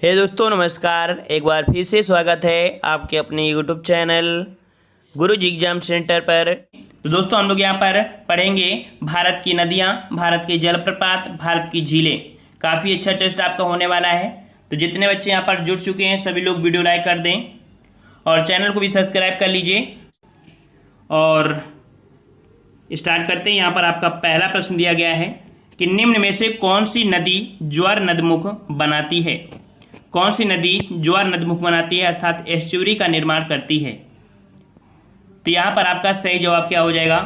हे दोस्तों नमस्कार। एक बार फिर से स्वागत है आपके अपने यूट्यूब चैनल गुरुजी एग्जाम सेंटर पर। तो दोस्तों हम लोग यहाँ पर पढ़ेंगे भारत की नदियाँ, भारत के जलप्रपात, भारत की झीलें। काफ़ी अच्छा टेस्ट आपका होने वाला है। तो जितने बच्चे यहाँ पर जुड़ चुके हैं सभी लोग वीडियो लाइक कर दें और चैनल को भी सब्सक्राइब कर लीजिए। और स्टार्ट करते हैं। यहाँ पर आपका पहला प्रश्न दिया गया है कि निम्न में से कौन सी नदी ज्वार नदमुख बनाती है। कौन सी नदी ज्वार नदमुख बनाती है अर्थात एस्चुरी का निर्माण करती है। तो यहाँ पर आपका सही जवाब क्या हो जाएगा?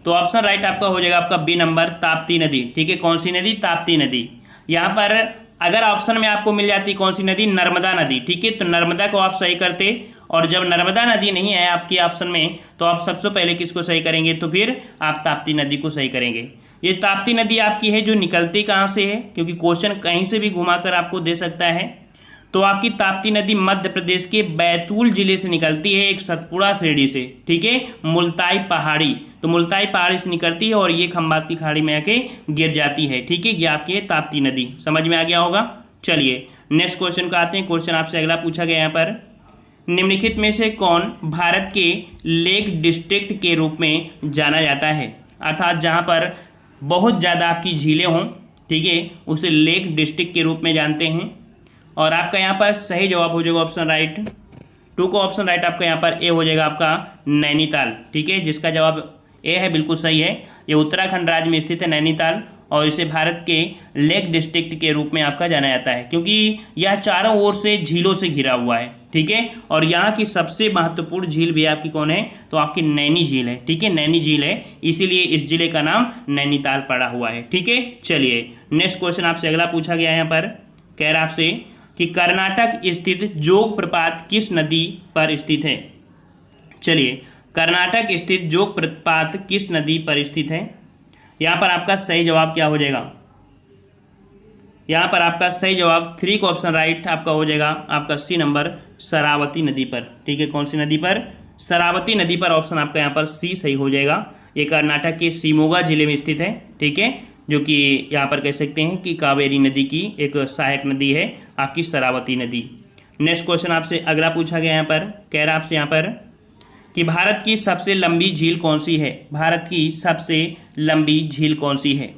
तो ऑप्शन राइट आपका हो जाएगा आपका बी नंबर, ताप्ती नदी। ठीक है, कौन सी नदी? ताप्ती नदी। यहाँ पर अगर ऑप्शन में आपको मिल जाती कौन सी नदी? नर्मदा नदी। ठीक है, तो नर्मदा को आप सही करते और जब नर्मदा नदी नहीं है आपके ऑप्शन में तो आप सबसे पहले किसको सही करेंगे? तो फिर आप ताप्ती नदी को सही करेंगे। ये ताप्ती नदी आपकी है जो निकलती कहाँ से है, क्योंकि क्वेश्चन कहीं से भी घुमाकर आपको दे सकता है। तो आपकी ताप्ती नदी मध्य प्रदेश के बैतूल जिले से निकलती है, एक सतपुड़ा श्रेणी से। ठीक है, मुल्ताई पहाड़ी, तो मुल्ताई पहाड़ी से निकलती है और ये खंबात की खाड़ी में आके गिर जाती है। ठीक है, ये आपकी है ताप्ती नदी। समझ में आ गया होगा। चलिए नेक्स्ट क्वेश्चन का आते हैं। क्वेश्चन आपसे अगला पूछा गया यहाँ पर, निम्नलिखित में से कौन भारत के लेक डिस्ट्रिक्ट के रूप में जाना जाता है, अर्थात जहाँ पर बहुत ज़्यादा आपकी झीलें हों। ठीक है, उसे लेक डिस्ट्रिक्ट के रूप में जानते हैं। और आपका यहाँ पर सही जवाब हो जाएगा ऑप्शन राइट 2 को। ऑप्शन राइट आपका यहाँ पर ए हो जाएगा आपका नैनीताल। ठीक है, जिसका जवाब ए है, बिल्कुल सही है। ये उत्तराखंड राज्य में स्थित है नैनीताल और इसे भारत के लेक डिस्ट्रिक्ट के रूप में आपका जाना जाता है क्योंकि यह चारों ओर से झीलों से घिरा हुआ है। ठीक है, और यहाँ की सबसे महत्वपूर्ण झील भी आपकी कौन है? तो आपकी नैनी झील है। ठीक है, नैनी झील है, इसीलिए इस जिले का नाम नैनीताल पड़ा हुआ है। ठीक है, चलिए नेक्स्ट क्वेश्चन आपसे अगला पूछा गया है। यहाँ पर कह रहा आपसे कि कर्नाटक स्थित जोग प्रपात किस नदी पर स्थित है। चलिए, कर्नाटक स्थित जोग प्रपात किस नदी पर स्थित है? यहाँ पर आपका सही जवाब क्या हो जाएगा? यहाँ पर आपका सही जवाब 3 को ऑप्शन राइट आपका हो जाएगा आपका सी नंबर, शरावती नदी पर। ठीक है, कौन सी नदी पर? शरावती नदी पर। ऑप्शन आपका यहाँ पर सी सही हो जाएगा। ये कर्नाटक के शिमोगा जिले में स्थित है। ठीक है, जो कि यहाँ पर कह सकते हैं कि कावेरी नदी की एक सहायक नदी है आपकी शरावती नदी। नेक्स्ट क्वेश्चन आपसे अगला पूछा गया यहाँ पर, कह रहा आपसे यहाँ पर कि भारत की सबसे लंबी झील कौन सी है। भारत की सबसे लंबी झील कौन सी है?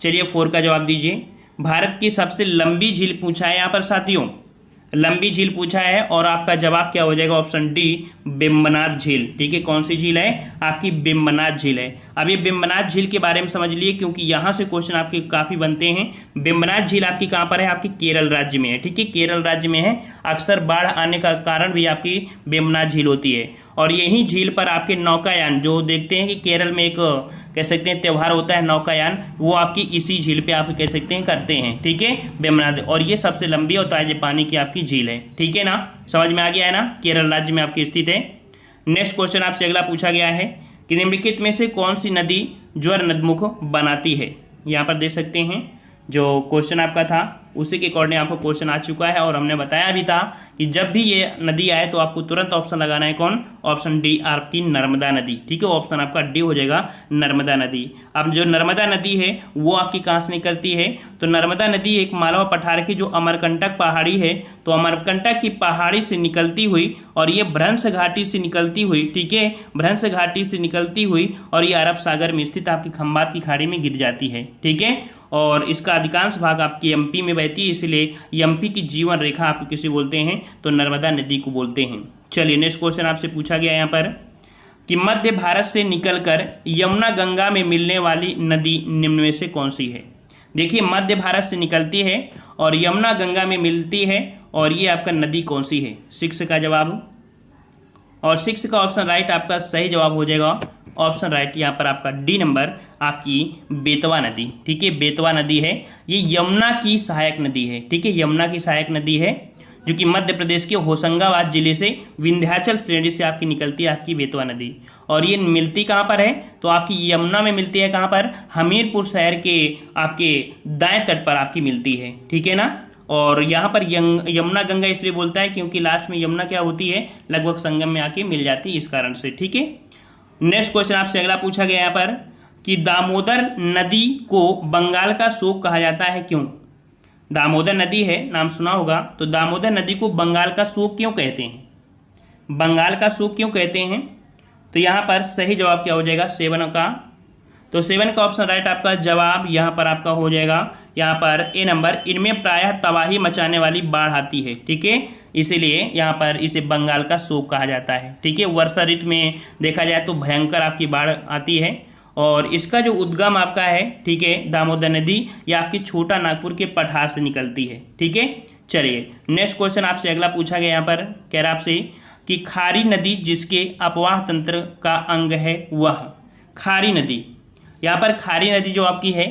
चलिए 4 का जवाब दीजिए। भारत की सबसे लंबी झील पूछा है यहाँ पर साथियों, लंबी झील पूछा है और आपका जवाब क्या हो जाएगा? ऑप्शन डी, बेम्बनाथ झील। ठीक है, कौन सी झील है? आपकी बेम्बनाथ झील है। अब ये बेम्बनाथ झील के बारे में समझ लिए क्योंकि यहाँ से क्वेश्चन आपके काफ़ी बनते हैं। बेम्बनाथ झील आपकी कहाँ पर है? आपकी केरल राज्य में है। ठीक है, केरल राज्य में है। अक्सर बाढ़ आने का कारण भी आपकी बेम्बनाथ झील होती है और यही झील पर आपके नौकायान, जो देखते हैं कि केरल में एक कह सकते हैं त्यौहार होता है नौकायान, वो आपकी इसी झील पे आप कह सकते हैं करते हैं। ठीक है, बेम्बनाथ, और ये सबसे लंबी और ताजे पानी की आपकी झील है। ठीक है ना, समझ में आ गया है ना? केरल राज्य में आपकी स्थित है। नेक्स्ट क्वेश्चन आपसे अगला पूछा गया है कि निम्नलिखित में से कौन सी नदी ज्वार नदमुख बनाती है। यहाँ पर देख सकते हैं जो क्वेश्चन आपका था उसी के अकॉर्डिंग आपको क्वेश्चन आ चुका है और हमने बताया भी था कि जब भी ये नदी आए तो आपको तुरंत ऑप्शन लगाना है। कौन? ऑप्शन डी, आपकी नर्मदा नदी। ठीक है, ऑप्शन आपका डी हो जाएगा, नर्मदा नदी। अब जो नर्मदा नदी है वो आपकी कहाँ से निकलती है? तो नर्मदा नदी एक मालवा पठार की जो अमरकंटक पहाड़ी है, तो अमरकंटक की पहाड़ी से निकलती हुई और ये भ्रंश घाटी से निकलती हुई, ठीक है, भ्रंश घाटी से निकलती हुई और ये अरब सागर में स्थित आपकी खंबात की खाड़ी में गिर जाती है। ठीक है, और इसका अधिकांश भाग आपकी एमपी में बहती है, इसलिए एमपी की जीवन रेखा आप किसे बोलते हैं? तो नर्मदा नदी को बोलते हैं। चलिए नेक्स्ट क्वेश्चन आपसे पूछा गया यहाँ पर कि मध्य भारत से निकलकर यमुना गंगा में मिलने वाली नदी निम्न में से कौन सी है। देखिए, मध्य भारत से निकलती है और यमुना गंगा में मिलती है और ये आपका नदी कौन सी है? 6 का जवाब, और 6 का ऑप्शन राइट आपका सही जवाब हो जाएगा ऑप्शन राइट यहाँ पर आपका डी नंबर, आपकी बेतवा नदी। ठीक है, बेतवा नदी है, ये यमुना की सहायक नदी है। ठीक है, यमुना की सहायक नदी है जो कि मध्य प्रदेश के होशंगाबाद जिले से विंध्याचल श्रेणी से आपकी निकलती है आपकी बेतवा नदी। और ये मिलती कहाँ पर है? तो आपकी यमुना में मिलती है। कहाँ पर? हमीरपुर शहर के आपके दाएं तट पर आपकी मिलती है। ठीक है ना, और यहाँ पर यमुना गंगा इसलिए बोलता है क्योंकि लास्ट में यमुना क्या होती है? लगभग संगम में आके मिल जाती है, इस कारण से। ठीक है, नेक्स्ट क्वेश्चन आपसे अगला पूछा गया यहाँ पर कि दामोदर नदी को बंगाल का शोक कहा जाता है, क्यों? दामोदर नदी है, नाम सुना होगा, तो दामोदर नदी को बंगाल का शोक क्यों कहते हैं? बंगाल का शोक क्यों कहते हैं? तो यहाँ पर सही जवाब क्या हो जाएगा? 7 का। तो 7 का ऑप्शन राइट आपका जवाब यहाँ पर आपका हो जाएगा यहाँ पर ए नंबर। इनमें प्रायः तबाही मचाने वाली बाढ़ आती है, ठीक है, इसीलिए यहाँ पर इसे बंगाल का शोक कहा जाता है, ठीक है। वर्षा ऋतु में देखा जाए तो भयंकर आपकी बाढ़ आती है और इसका जो उद्गम आपका है, ठीक है, दामोदर नदी, यह आपकी छोटा नागपुर के पठार से निकलती है, ठीक है। चलिए नेक्स्ट क्वेश्चन आपसे अगला पूछा गया, यहाँ पर कह रहा आपसे कि खारी नदी जिसके अपवाह तंत्र का अंग है वह। खारी नदी, यहाँ पर खारी नदी जो आपकी है,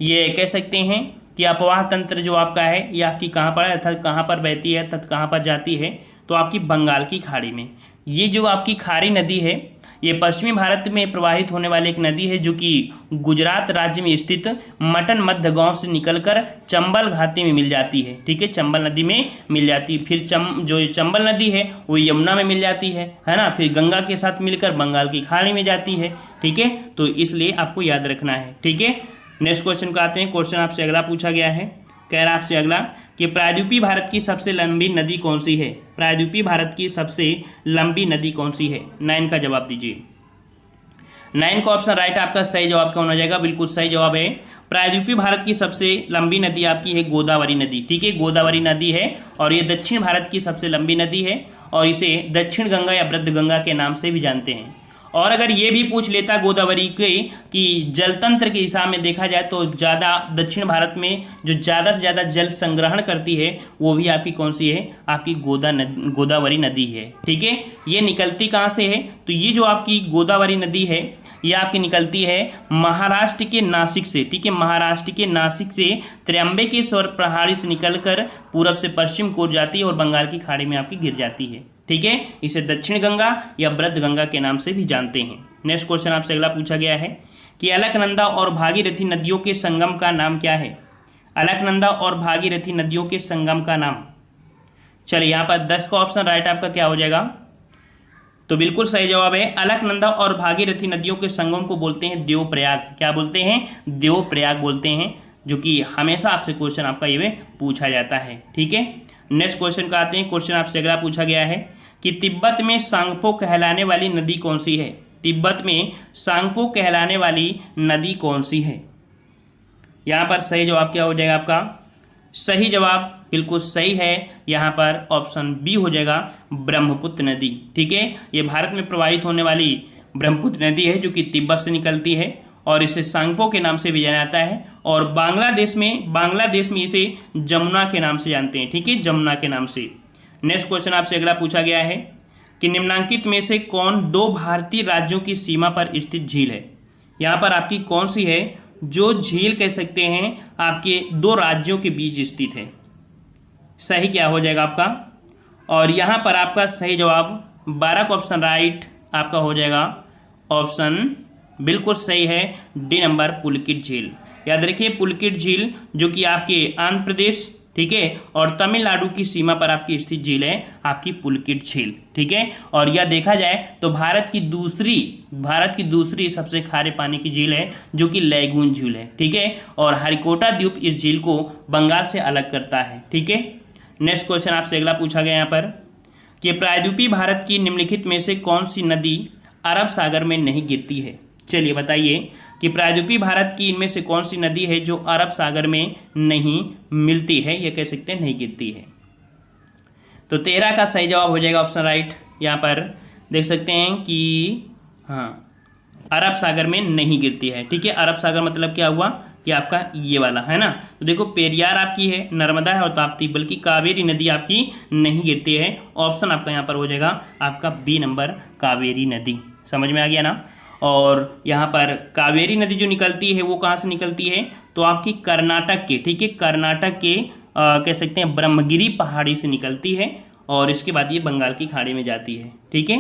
ये कह सकते हैं कि अपवाह तंत्र जो आपका है ये आपकी कहाँ पर है, अर्थात कहाँ पर बहती है, अर्थात कहाँ पर जाती है, तो आपकी बंगाल की खाड़ी में। ये जो आपकी खारी नदी है ये पश्चिमी भारत में प्रवाहित होने वाली एक नदी है जो कि गुजरात राज्य में स्थित मटन मध्य गांव से निकलकर चंबल घाटी में मिल जाती है, ठीक है, चंबल नदी में मिल जाती है। फिर जो चंबल नदी है वो यमुना में मिल जाती है ना, फिर गंगा के साथ मिलकर बंगाल की खाड़ी में जाती है, ठीक है, तो इसलिए आपको याद रखना है, ठीक है। नेक्स्ट क्वेश्चन का आते हैं। क्वेश्चन आपसे अगला पूछा गया है, कह रहा आपसे अगला कि प्रायद्वीपीय भारत की सबसे लंबी नदी कौन सी है? प्रायद्वीपीय भारत की सबसे लंबी नदी कौन सी है? 9 का जवाब दीजिए। 9 का ऑप्शन राइट आपका सही जवाब क्या होना जाएगा? बिल्कुल सही जवाब है। प्रायद्वीपीय भारत की सबसे लंबी नदी आपकी है गोदावरी नदी, ठीक है, गोदावरी नदी है और ये दक्षिण भारत की सबसे लंबी नदी है और इसे दक्षिण गंगा या वृद्ध गंगा के नाम से भी जानते हैं। और अगर ये भी पूछ लेता गोदावरी के कि जलतंत्र के हिसाब में देखा जाए तो ज़्यादा दक्षिण भारत में जो ज़्यादा से ज़्यादा जल संग्रहण करती है वो भी आपकी कौन सी है? आपकी गोदावरी नदी है, ठीक है। ये निकलती कहाँ से है? तो ये जो आपकी गोदावरी नदी है ये आपकी निकलती है महाराष्ट्र के नासिक से, ठीक है, महाराष्ट्र के नासिक से त्र्यंबकेश्वर पहाड़ी से निकलकर पूरब से पश्चिम को जाती है और बंगाल की खाड़ी में आपकी गिर जाती है, ठीक है। इसे दक्षिण गंगा या वृद्ध गंगा के नाम से भी जानते हैं। नेक्स्ट क्वेश्चन आपसे अगला पूछा गया है कि अलकनंदा और भागीरथी नदियों के संगम का नाम क्या है? अलकनंदा और भागीरथी नदियों के संगम का नाम। चलिए यहाँ पर 10 का ऑप्शन राइट आपका क्या हो जाएगा? तो बिल्कुल सही जवाब है। अलकनंदा और भागीरथी नदियों के संगम को बोलते हैं देवप्रयाग। क्या बोलते हैं? देवप्रयाग बोलते हैं, जो कि हमेशा आपसे क्वेश्चन आपका ये पूछा जाता है, ठीक है। नेक्स्ट क्वेश्चन का आते हैं। क्वेश्चन आपसे अगला पूछा गया है कि तिब्बत में सांगपो कहलाने वाली नदी कौन सी है? तिब्बत में सांगपो कहलाने वाली नदी कौन सी है? यहाँ पर सही जवाब क्या हो जाएगा आपका? सही जवाब बिल्कुल सही है, यहाँ पर ऑप्शन बी हो जाएगा, ब्रह्मपुत्र नदी, ठीक है। ये भारत में प्रवाहित होने वाली ब्रह्मपुत्र नदी है जो कि तिब्बत से निकलती है और इसे सांगपो के नाम से भी जाना जाता है और बांग्लादेश में इसे जमुना के नाम से जानते हैं, ठीक है, जमुना के नाम से। नेक्स्ट क्वेश्चन आपसे अगला पूछा गया है कि निम्नांकित में से कौन 2 भारतीय राज्यों की सीमा पर स्थित झील है? यहाँ पर आपकी कौन सी है जो झील कह सकते हैं आपके 2 राज्यों के बीच स्थित है? सही क्या हो जाएगा आपका? और यहाँ पर आपका सही जवाब 12 का ऑप्शन राइट आपका हो जाएगा, ऑप्शन बिल्कुल सही है, डी नंबर, पुलकित झील। याद रखिए पुलकित झील जो कि आपके आंध्र प्रदेश, ठीक है, और तमिलनाडु की सीमा पर आपकी स्थित झील है आपकी पुलकित झील, ठीक है। और यह देखा जाए तो भारत की दूसरी सबसे खारे पानी की झील है जो कि लैगून झील है, ठीक है, और हरिकोटा द्वीप इस झील को बंगाल से अलग करता है, ठीक है। नेक्स्ट क्वेश्चन आपसे अगला पूछा गया यहाँ पर कि प्रायद्वीपीय भारत की निम्नलिखित में से कौन सी नदी अरब सागर में नहीं गिरती है? चलिए बताइए कि प्रायद्वीपीय भारत की इनमें से कौन सी नदी है जो अरब सागर में नहीं मिलती है, ये कह सकते हैं नहीं गिरती है। तो 13 का सही जवाब हो जाएगा ऑप्शन राइट। यहाँ पर देख सकते हैं कि हाँ, अरब सागर में नहीं गिरती है, ठीक है। अरब सागर मतलब क्या हुआ कि आपका ये वाला है ना, तो देखो पेरियार आपकी है, नर्मदा है और ताप्ती, बल्कि कावेरी नदी आपकी नहीं गिरती है। ऑप्शन आपका यहाँ पर हो जाएगा आपका बी नंबर, कावेरी नदी। समझ में आ गया ना? और यहाँ पर कावेरी नदी जो निकलती है वो कहाँ से निकलती है? तो आपकी कर्नाटक के, ठीक है, कर्नाटक के कह सकते हैं ब्रह्मगिरी पहाड़ी से निकलती है और इसके बाद ये बंगाल की खाड़ी में जाती है, ठीक है।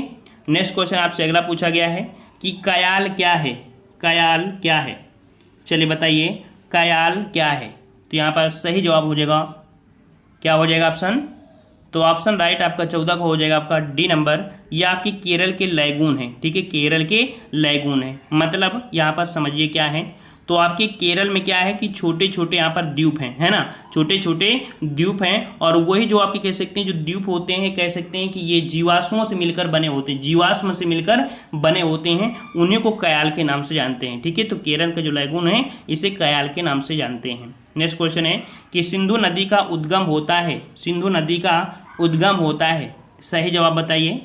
नेक्स्ट क्वेश्चन आपसे अगला पूछा गया है कि कयाल क्या है? कयाल क्या है? चलिए बताइए कयाल क्या है? तो यहाँ पर सही जवाब हो जाएगा, क्या हो जाएगा ऑप्शन? तो ऑप्शन राइट आपका 14 का हो जाएगा आपका डी नंबर। ये आपकी केरल के लैगून है, ठीक है, केरल के लैगून है। मतलब यहाँ पर समझिए क्या है, तो आपके केरल में क्या है कि छोटे छोटे यहाँ पर द्वीप हैं, है ना, छोटे छोटे द्वीप हैं, और वही जो आपके कह सकते हैं जो द्वीप होते हैं, कह सकते हैं कि ये जीवाश्मों से मिलकर बने होते हैं, जीवाश्म से मिलकर बने होते हैं, उन्हीं को कयाल के नाम से जानते हैं। ठीक है, तो केरल का जो लैगून है इसे कयाल के नाम से जानते हैं। नेक्स्ट क्वेश्चन है कि सिंधु नदी का उद्गम होता है, सिंधु नदी का उद्गम होता है, सही जवाब बताइए।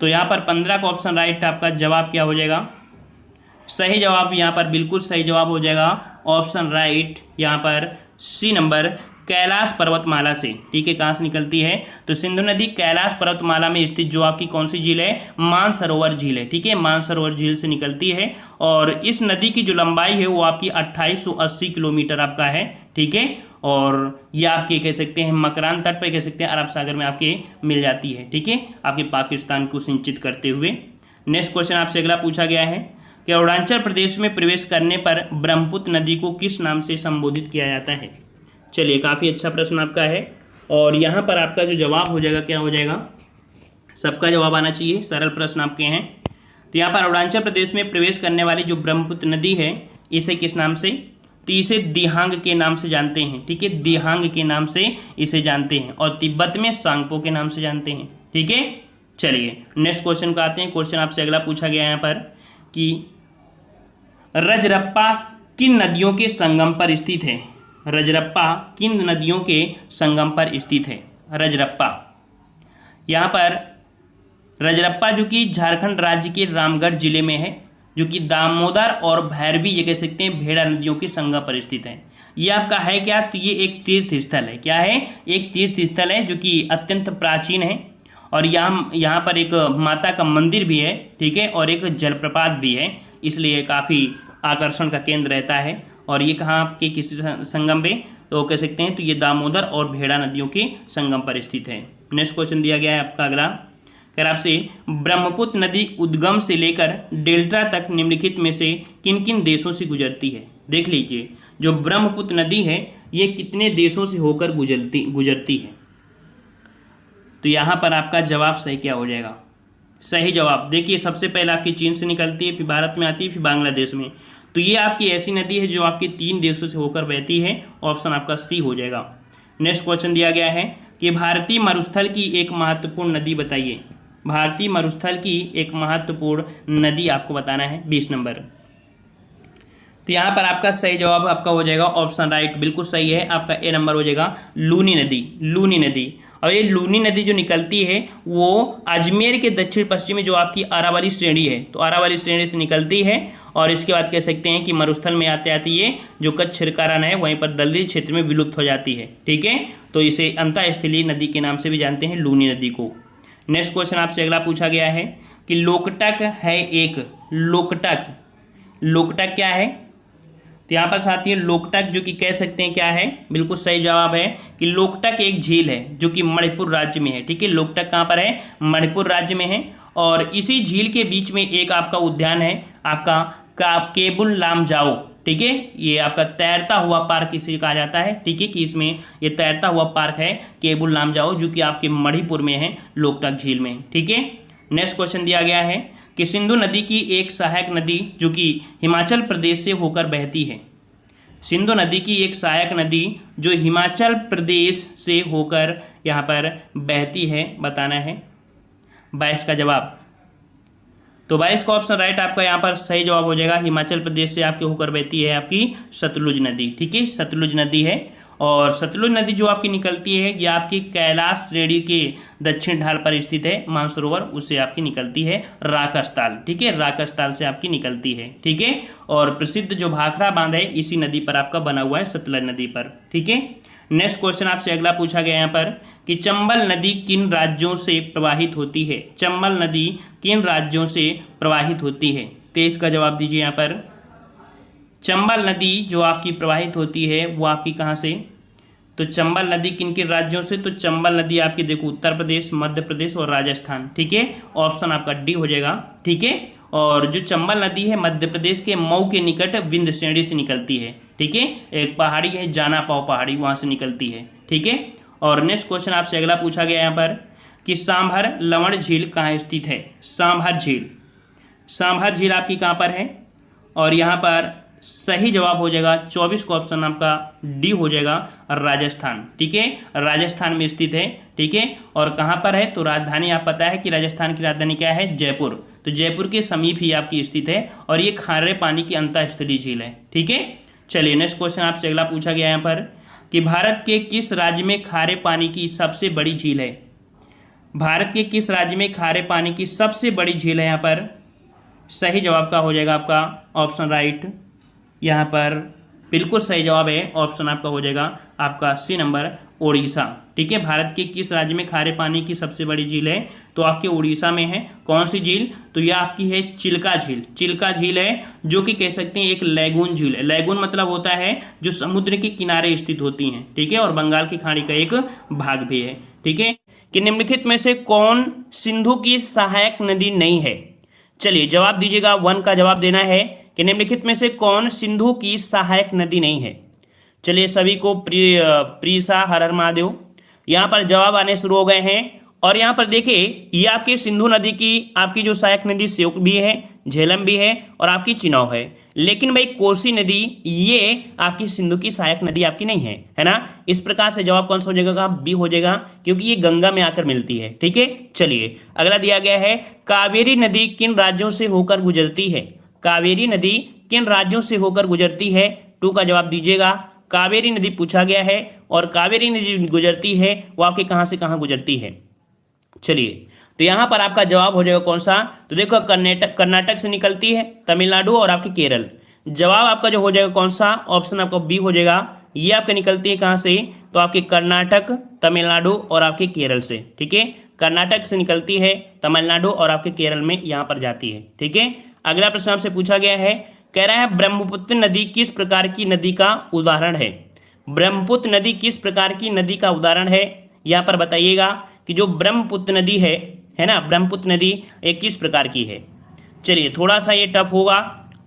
तो यहाँ पर 15 का ऑप्शन राइट, आपका जवाब क्या हो जाएगा, सही जवाब यहाँ पर बिल्कुल सही जवाब हो जाएगा ऑप्शन राइट, यहाँ पर सी नंबर, कैलाश पर्वतमाला से। ठीक है, कहाँ से निकलती है, तो सिंधु नदी कैलाश पर्वतमाला में स्थित जो आपकी कौन सी झील है, मानसरोवर झील है। ठीक है, मानसरोवर झील से निकलती है, और इस नदी की जो लंबाई है वो आपकी 2880 किलोमीटर आपका है। ठीक है, और ये आपके कह सकते हैं मकरान तट पर कह सकते हैं अरब सागर में आपके मिल जाती है। ठीक है, आपके पाकिस्तान को सिंचित करते हुए। नेक्स्ट क्वेश्चन आपसे अगला पूछा गया है कि अरुणाचल प्रदेश में प्रवेश करने पर ब्रह्मपुत्र नदी को किस नाम से संबोधित किया जाता है। चलिए, काफ़ी अच्छा प्रश्न आपका है, और यहाँ पर आपका जो जवाब हो जाएगा क्या हो जाएगा, सबका जवाब आना चाहिए, सरल प्रश्न आपके हैं। तो यहाँ पर अरुणाचल प्रदेश में प्रवेश करने वाली जो ब्रह्मपुत्र नदी है इसे किस नाम से, तो इसे दिहांग के नाम से जानते हैं। ठीक है, दिहांग के नाम से इसे जानते हैं, और तिब्बत में सांगपो के नाम से जानते हैं। ठीक है, चलिए नेक्स्ट क्वेश्चन को आते हैं। क्वेश्चन आपसे अगला पूछा गया है यहाँ पर कि रजरप्पा किन नदियों के संगम पर स्थित है, रजरप्पा किन नदियों के संगम पर स्थित है, रजरप्पा। यहाँ पर रजरप्पा जो कि झारखंड राज्य के रामगढ़ जिले में है, जो कि दामोदर और भैरवी ये कह सकते हैं भेड़ा नदियों के संगम पर स्थित है। ये आपका है क्या, तो ये एक तीर्थ स्थल है। क्या है, एक तीर्थ स्थल है जो कि अत्यंत प्राचीन है, और यहाँ पर एक माता का मंदिर भी है। ठीक है, और एक जलप्रपात भी है, इसलिए काफ़ी आकर्षण का केंद्र रहता है। और ये कहाँ आपके किसी संगम पे, तो कह सकते हैं तो ये दामोदर और भेड़ा नदियों के संगम पर स्थित है। नेक्स्ट क्वेश्चन दिया गया है आपका अगला, अगर आपसे ब्रह्मपुत्र नदी उद्गम से लेकर डेल्टा तक निम्नलिखित में से किन किन देशों से गुजरती है। देख लीजिए, जो ब्रह्मपुत्र नदी है ये कितने देशों से होकर गुजरती है, तो यहाँ पर आपका जवाब सही क्या हो जाएगा, सही जवाब देखिए, सबसे पहले आपकी चीन से निकलती है, फिर भारत में आती है, फिर बांग्लादेश में। तो ये आपकी ऐसी नदी है जो आपकी 3 देशों से होकर बहती है, ऑप्शन आपका सी हो जाएगा। नेक्स्ट क्वेश्चन दिया गया है कि भारतीय मरुस्थल की एक महत्वपूर्ण नदी बताइए, भारतीय मरुस्थल की एक महत्वपूर्ण नदी आपको बताना है, 20 नंबर। तो यहाँ पर आपका सही जवाब आपका हो जाएगा ऑप्शन राइट, बिल्कुल सही है, आपका ए नंबर हो जाएगा लूनी नदी, लूनी नदी। और ये लूनी नदी जो निकलती है वो अजमेर के दक्षिण पश्चिम में जो आपकी अरावली श्रेणी है, तो अरावली श्रेणी से निकलती है, और इसके बाद कह सकते हैं कि मरुस्थल में आते आते ये जो कच्छ छिरकारण है वहीं पर दलदली क्षेत्र में विलुप्त हो जाती है। ठीक है, तो इसे अंतःस्थलीय नदी के नाम से भी जानते हैं, लूनी नदी को। नेक्स्ट क्वेश्चन आपसे अगला पूछा गया है कि लोकटक है एक, लोकटक, लोकटक क्या है, तो यहाँ पर साथी लोकटक जो कि कह सकते हैं क्या है, बिल्कुल सही जवाब है कि लोकटक एक झील है जो कि मणिपुर राज्य में है। ठीक है, लोकटक कहाँ पर है, मणिपुर राज्य में है, और इसी झील के बीच में एक आपका उद्यान है आपका केबुल लामजाओ। ठीक है, ये आपका तैरता हुआ पार्क इसे कहा जाता है। ठीक है, कि इसमें ये तैरता हुआ पार्क है केबुल लामजाओ जो कि आपके मणिपुर में है, लोकटक झील में। ठीक है, नेक्स्ट क्वेश्चन दिया गया है कि सिंधु नदी की एक सहायक नदी जो कि हिमाचल प्रदेश से होकर बहती है, सिंधु नदी की एक सहायक नदी जो हिमाचल प्रदेश से होकर यहाँ पर बहती है, बताना है 22 का जवाब। तो 22 का ऑप्शन राइट आपका यहाँ पर सही जवाब हो जाएगा, हिमाचल प्रदेश से आपके होकर बहती है आपकी सतलुज नदी। ठीक है, सतलुज नदी है, और सतलुज नदी जो आपकी निकलती है ये आपकी कैलाश श्रेणी के दक्षिण ढाल पर स्थित है, मानसरोवर उससे आपकी निकलती है राकसताल। ठीक है, राकसताल से आपकी निकलती है। ठीक है, और प्रसिद्ध जो भाखड़ा बांध है इसी नदी पर आपका बना हुआ है, सतलज नदी पर। ठीक है, नेक्स्ट क्वेश्चन आपसे अगला पूछा गया यहाँ पर कि चंबल नदी किन राज्यों से प्रवाहित होती है, चंबल नदी किन राज्यों से प्रवाहित होती है, 23 का जवाब दीजिए यहाँ पर। चंबल नदी जो आपकी प्रवाहित होती है वो आपकी कहाँ से, तो चंबल नदी किन किन राज्यों से, तो चंबल नदी आपकी देखो उत्तर प्रदेश, मध्य प्रदेश और राजस्थान। ठीक है, ऑप्शन आपका डी हो जाएगा। ठीक है, और जो चंबल नदी है मध्य प्रदेश के मऊ के निकट विंध्य श्रेणी से निकलती है। ठीक है, एक पहाड़ी है जाना पाव पहाड़ी, वहाँ से निकलती है। ठीक है, और नेक्स्ट क्वेश्चन आपसे अगला पूछा गया यहाँ पर कि सांभर लवण झील कहाँ स्थित है, सांभर झील, सांभर झील आपकी कहाँ पर है, और यहाँ पर सही जवाब हो जाएगा 24 का ऑप्शन आपका डी हो जाएगा राजस्थान। ठीक है, राजस्थान में स्थित है। ठीक है, और कहाँ पर है तो राजधानी, आप पता है कि राजस्थान की राजधानी क्या है, जयपुर। तो जयपुर के समीप ही आपकी स्थित है और ये खारे पानी की अंतःस्थलीय झील है। ठीक है, चलिए नेक्स्ट क्वेश्चन आपसे अगला पूछा गया यहाँ पर कि भारत के किस राज्य में खारे पानी की सबसे बड़ी झील है। भारत के किस राज्य में खारे पानी की सबसे बड़ी झील है यहाँ पर। सही जवाब का हो जाएगा आपका ऑप्शन राइट, यहाँ पर बिल्कुल सही जवाब है, ऑप्शन आपका हो जाएगा आपका सी नंबर उड़ीसा। ठीक है, भारत के किस राज्य में खारे पानी की सबसे बड़ी झील है तो आपके उड़ीसा में है। कौन सी झील तो यह आपकी है चिल्का झील। चिल्का झील है जो कि कह सकते हैं एक लैगून झील है। लैगून मतलब होता है जो समुद्र के किनारे स्थित होती हैं। ठीक है, और बंगाल की खाड़ी का एक भाग भी है। ठीक है, कि निम्नलिखित में से कौन सिंधु की सहायक नदी नहीं है। चलिए जवाब दीजिएगा, 1 का जवाब देना है कि निम्नलिखित में से कौन सिंधु की सहायक नदी नहीं है। चलिए सभी को प्रीसा हर हर महादेव, यहाँ पर जवाब आने शुरू हो गए हैं। और यहाँ पर देखिए ये आपकी सिंधु नदी की आपकी जो सहायक नदी श्योक भी है, झेलम भी है और आपकी चिनाब है। लेकिन भाई कोसी नदी ये आपकी सिंधु की सहायक नदी आपकी नहीं है, है ना। इस प्रकार से जवाब कौन सा हो जाएगा, बी हो जाएगा, क्योंकि ये गंगा में आकर मिलती है। ठीक है, चलिए अगला दिया गया है कावेरी नदी किन राज्यों से होकर गुजरती है। कावेरी नदी किन राज्यों से होकर गुजरती है, 2 का जवाब दीजिएगा। कावेरी नदी पूछा गया है और कावेरी नदी गुजरती है वो आपके कहाँ से कहाँ गुजरती है। चलिए तो यहाँ पर आपका जवाब हो जाएगा कौन सा, तो देखो कर्नाटक से निकलती है, तमिलनाडु और आपके केरल। जवाब आपका जो हो जाएगा कौन सा, ऑप्शन आपका बी हो जाएगा। ये आपके निकलती है कहाँ से तो आपके कर्नाटक, तमिलनाडु और आपके केरल से। ठीक है, कर्नाटक से निकलती है, तमिलनाडु और आपके केरल में यहाँ पर जाती है। ठीक है, अगला प्रश्न आपसे पूछा गया है, कह रहा है ब्रह्मपुत्र नदी किस प्रकार की नदी का उदाहरण है। ब्रह्मपुत्र नदी किस प्रकार की नदी का उदाहरण है, यहाँ पर बताइएगा कि जो ब्रह्मपुत्र नदी है ना, ब्रह्मपुत्र नदी एक किस प्रकार की है। चलिए थोड़ा सा ये टफ होगा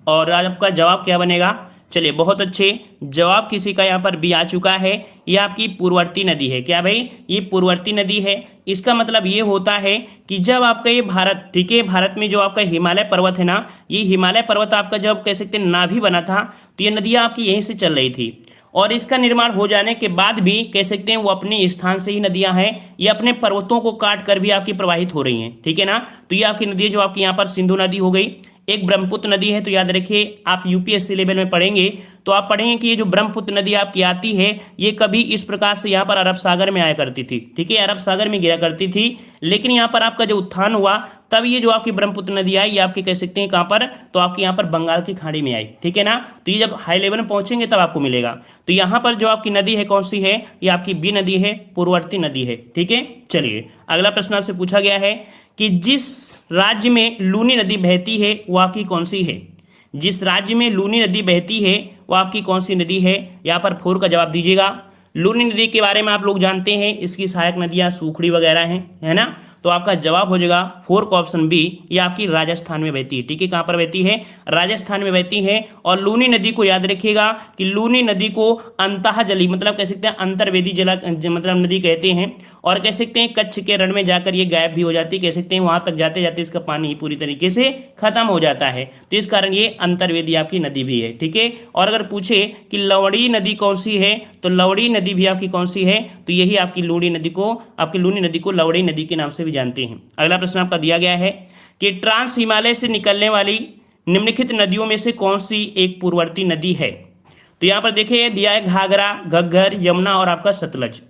और आज आपका जवाब क्या बनेगा। चलिए बहुत अच्छे, जवाब किसी का यहाँ पर भी आ चुका है। ये आपकी पूर्ववर्ती नदी है। क्या भाई, ये पूर्ववर्ती नदी है। इसका मतलब ये होता है कि जब आपका ये भारत, ठीक है, भारत में जो आपका हिमालय पर्वत है ना, ये हिमालय पर्वत आपका जब कह सकते हैं नाभि बना था तो ये नदियाँ आपकी यहीं से चल रही थी। और इसका निर्माण हो जाने के बाद भी कह सकते हैं वो अपने स्थान से ही नदियां हैं, ये अपने पर्वतों को काट कर भी आपकी प्रवाहित हो रही हैं। ठीक है ना, तो ये आपकी नदी जो आपकी यहाँ पर सिंधु नदी हो गई, एक ब्रह्मपुत्र नदी है। तो याद रखिए आप यूपीएससी लेवल में पढ़ेंगे तो आप पढ़ेंगे कि ये जो ब्रह्मपुत्र नदी आपकी आती है ये कभी इस प्रकार से यहाँ पर अरब सागर में आया करती थी। ठीक है, अरब सागर में गिरा करती थी, लेकिन यहाँ पर आपका जो उत्थान हुआ तब ये जो आपकी ब्रह्मपुत्र नदी आई ये आपके कह सकते हैं कहाँ पर, तो आपके यहाँ पर बंगाल की खाड़ी में आई। ठीक है ना, तो ये जब हाई लेवल में पहुंचेंगे तब आपको मिलेगा। तो यहाँ पर जो आपकी नदी है कौन सी है, ये आपकी बी नदी है, पूर्ववर्ती नदी है। ठीक है, चलिए अगला प्रश्न आपसे पूछा गया है कि जिस राज्य में लूनी नदी बहती है वो आपकी कौन सी है। जिस राज्य में लूनी नदी बहती है वो आपकी कौन सी नदी है, यहाँ पर 4 का जवाब दीजिएगा। लूनी नदी के बारे में आप लोग जानते हैं, इसकी सहायक नदियाँ सूखड़ी वगैरह हैं, है ना। तो आपका जवाब हो जाएगा 4 का ऑप्शन बी, ये आपकी राजस्थान में बहती है। ठीक है, कहाँ पर बहती है, राजस्थान में बहती है। और लूनी नदी को याद रखिएगा कि लूनी नदी को अंतःजली मतलब कह सकते हैं अंतर्वेदी जल मतलब नदी कहते हैं। और कह सकते हैं कच्छ के रण में जाकर ये गायब भी हो जाती है, कह सकते हैं वहाँ तक जाते जाते इसका पानी पूरी तरीके से खत्म हो जाता है। तो इस कारण ये अंतर्वेदी आपकी नदी भी है। ठीक है, और अगर पूछे कि लवड़ी नदी कौन सी है तो लवड़ी नदी भी आपकी कौन सी है, तो यही आपकी लूनी नदी को, आपकी लूनी नदी को लवड़ी नदी के नाम से जानते हैं। अगला प्रश्न आपका दिया गया है कि ट्रांस हिमालय से निकलने वाली निम्नलिखित नदियों में से कौन सी एक पूर्ववर्ती नदी है। तो यहां पर देखिए दिया है घाघरा, घग्गर, यमुना और आपका सतलज।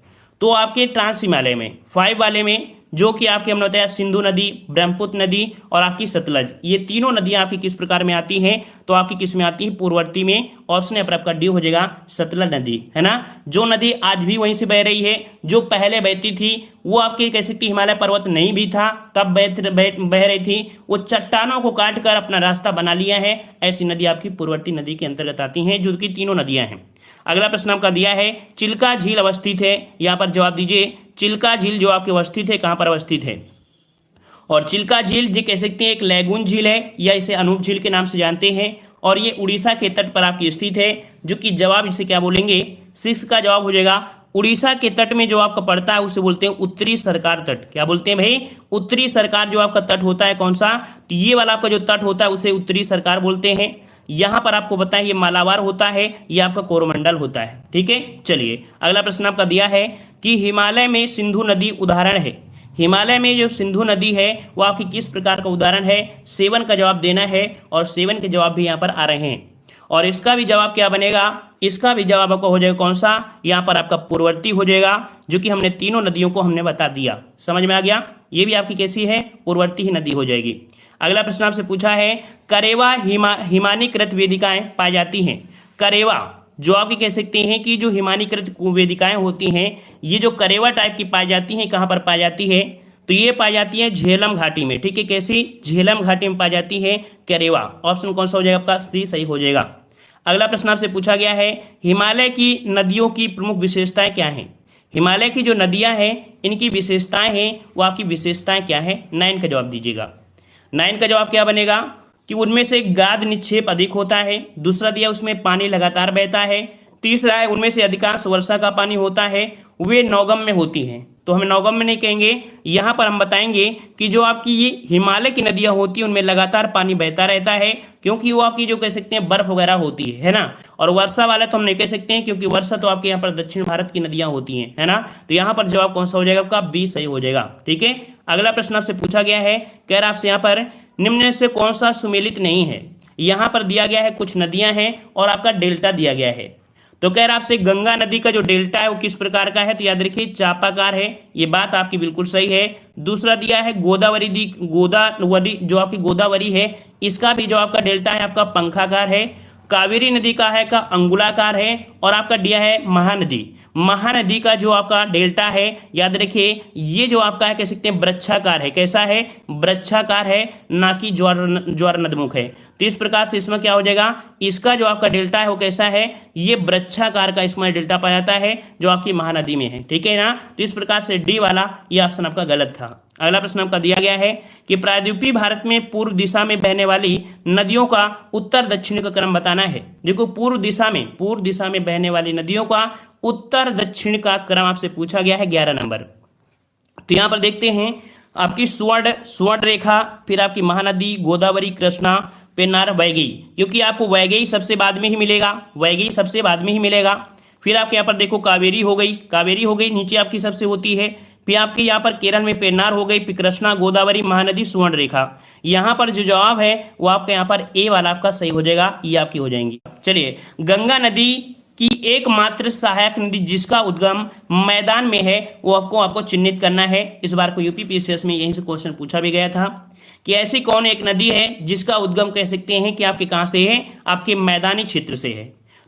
तो आपके ट्रांस हिमालय में 5 वाले में जो कि आपके हमने बताया सिंधु नदी, ब्रह्मपुत्र नदी और आपकी सतलज, ये तीनों नदियां आपकी किस प्रकार में आती हैं, तो आपकी किस में आती है, पूर्ववर्ती में। ऑप्शन है पर आपका डी हो जाएगा सतलज नदी, है ना। जो नदी आज भी वहीं से बह रही है, जो पहले बहती थी वो आपकी कह सकती हिमालय पर्वत नहीं भी था तब बह रही थी, वो चट्टानों को काट कर अपना रास्ता बना लिया है। ऐसी नदी आपकी पूर्ववर्ती नदी के अंतर्गत आती हैं, जो कि तीनों नदियां हैं। अगला प्रश्न आपका दिया है चिल्का झील अवस्थित है, यहाँ पर जवाब दीजिए। चिल्का झील जो आपके अवस्थित है कहाँ पर अवस्थित है, और चिल्का झील जी कह सकते हैं एक लैगून झील है या इसे अनूप झील के नाम से जानते हैं, और ये उड़ीसा के तट पर आपकी स्थित है, जो कि जवाब इसे क्या बोलेंगे, 6 का जवाब हो जाएगा। उड़ीसा के तट में जो आपका पड़ता है उसे बोलते हैं उत्तरी सरकार तट। क्या बोलते हैं भाई, उत्तरी सरकार जो आपका तट होता है कौन सा, तो ये वाला आपका जो तट होता है उसे उत्तरी सरकार बोलते हैं। यहाँ पर आपको बताएं ये मालाबार होता है, ये आपका कोरोमंडल होता है। ठीक है, चलिए अगला प्रश्न आपका दिया है कि हिमालय में सिंधु नदी उदाहरण है। हिमालय में जो सिंधु नदी है वो आपकी किस प्रकार का उदाहरण है? 7 का जवाब देना है और 7 के जवाब भी यहाँ पर आ रहे हैं। और इसका भी जवाब क्या बनेगा? इसका भी जवाब आपका हो जाएगा कौन सा? यहाँ पर आपका पूर्ववर्ती हो जाएगा, जो कि हमने तीनों नदियों को हमने बता दिया। समझ में आ गया? ये भी आपकी कैसी है? पूर्ववर्ती ही नदी हो जाएगी। अगला प्रश्न आपसे पूछा है करेवा हिमानीकृत वेदिकाएं पाई जाती हैं। करेवा जो आपकी कह सकते हैं कि जो हिमानीकृत वेदिकाएं होती हैं, ये जो करेवा टाइप की पाई जाती हैं, कहाँ पर पाई जाती है? तो ये पाई जाती है झेलम घाटी में। ठीक है, कैसी? झेलम घाटी में पाई जाती है करेवा। ऑप्शन कौन सा हो जाएगा आपका? सी सही हो जाएगा। अगला प्रश्न आपसे पूछा गया है हिमालय की नदियों की प्रमुख विशेषताएं क्या हैं। हिमालय की जो नदियां हैं इनकी विशेषताएं हैं, वो आपकी विशेषताएं क्या है? 9 का जवाब दीजिएगा। 9 का जवाब क्या बनेगा कि उनमें से गाद निक्षेप अधिक होता है। दूसरा दिया उसमें पानी लगातार बहता है। तीसरा है उनमें से अधिकांश वर्षा का पानी होता है, वे नौगम में होती हैं। तो हम नौगम में नहीं कहेंगे, यहाँ पर हम बताएंगे कि जो आपकी ये हिमालय की नदियाँ होती हैं उनमें लगातार पानी बहता रहता है, क्योंकि वो आपकी जो कह सकते हैं बर्फ वगैरह होती है ना। और वर्षा वाला तो हम नहीं कह सकते हैं, क्योंकि वर्षा तो आपके यहाँ पर दक्षिण भारत की नदियाँ होती हैं, है ना। तो यहाँ पर जवाब कौन सा हो जाएगा आपका? बी सही हो जाएगा। ठीक है, अगला प्रश्न आपसे पूछा गया है, कह रहा आपसे यहाँ पर निम्न से कौन सा सुमेलित नहीं है। यहाँ पर दिया गया है कुछ नदियाँ हैं और आपका डेल्टा दिया गया है। तो कह रहा आपसे गंगा नदी का जो डेल्टा है वो किस प्रकार का है? तो याद रखिए चापाकार है। ये बात आपकी बिल्कुल सही है। दूसरा दिया है गोदावरी जो आपकी गोदावरी है, इसका भी जो आपका डेल्टा है आपका पंखाकार है। कावेरी नदी का है का अंगुलाकार है। और आपका दिया है महानदी का जो आपका डेल्टा है, याद रखिए ये जो आपका है कह सकते हैं वृक्षाकार है। कैसा है? वृक्षाकार है, ना कि ज्वार नदमुख है। तो इस प्रकार से इसमें क्या हो जाएगा? इसका जो आपका डेल्टा है वो कैसा है? ये वृक्षाकार का इसमें डेल्टा पाया जाता है, जो आपकी महानदी में है। ठीक है ना। तो इस प्रकार से डी वाला ये ऑप्शन आपका गलत था। अगला प्रश्न आपका दिया गया है कि प्रायद्वीपीय भारत में पूर्व दिशा में बहने वाली नदियों का उत्तर दक्षिण का क्रम बताना है। देखो पूर्व दिशा में बहने वाली नदियों का उत्तर दक्षिण का क्रम आपसे पूछा गया है 11 नंबर। तो यहाँ पर देखते हैं आपकी स्वर्ण रेखा, फिर आपकी महानदी, गोदावरी, कृष्णा, पेन्नार, वैगई, क्योंकि आपको वैगई सबसे बाद में ही मिलेगा। फिर आपके यहाँ पर देखो कावेरी हो गई, नीचे आपकी सबसे होती है। फिर आपके यहाँ पर केरल में पेन्नार हो गई, फिर कृष्णा, गोदावरी, महानदी, स्वर्ण रेखा। यहाँ पर जो जवाब है वो आपके यहाँ पर ए वाला आपका सही हो जाएगा, ये आपकी हो जाएंगी। चलिए, गंगा नदी की एकमात्र सहायक नदी जिसका उद्गम मैदान में है वो आपको चिन्हित करना है। इस बार को यूपीपीसीएस में यहीं से क्वेश्चन पूछा भी गया था कि ऐसी कौन एक नदी है जिसका उद्गम कह सकते हैं कि आपके कहाँ से है? आपके मैदानी क्षेत्र से है।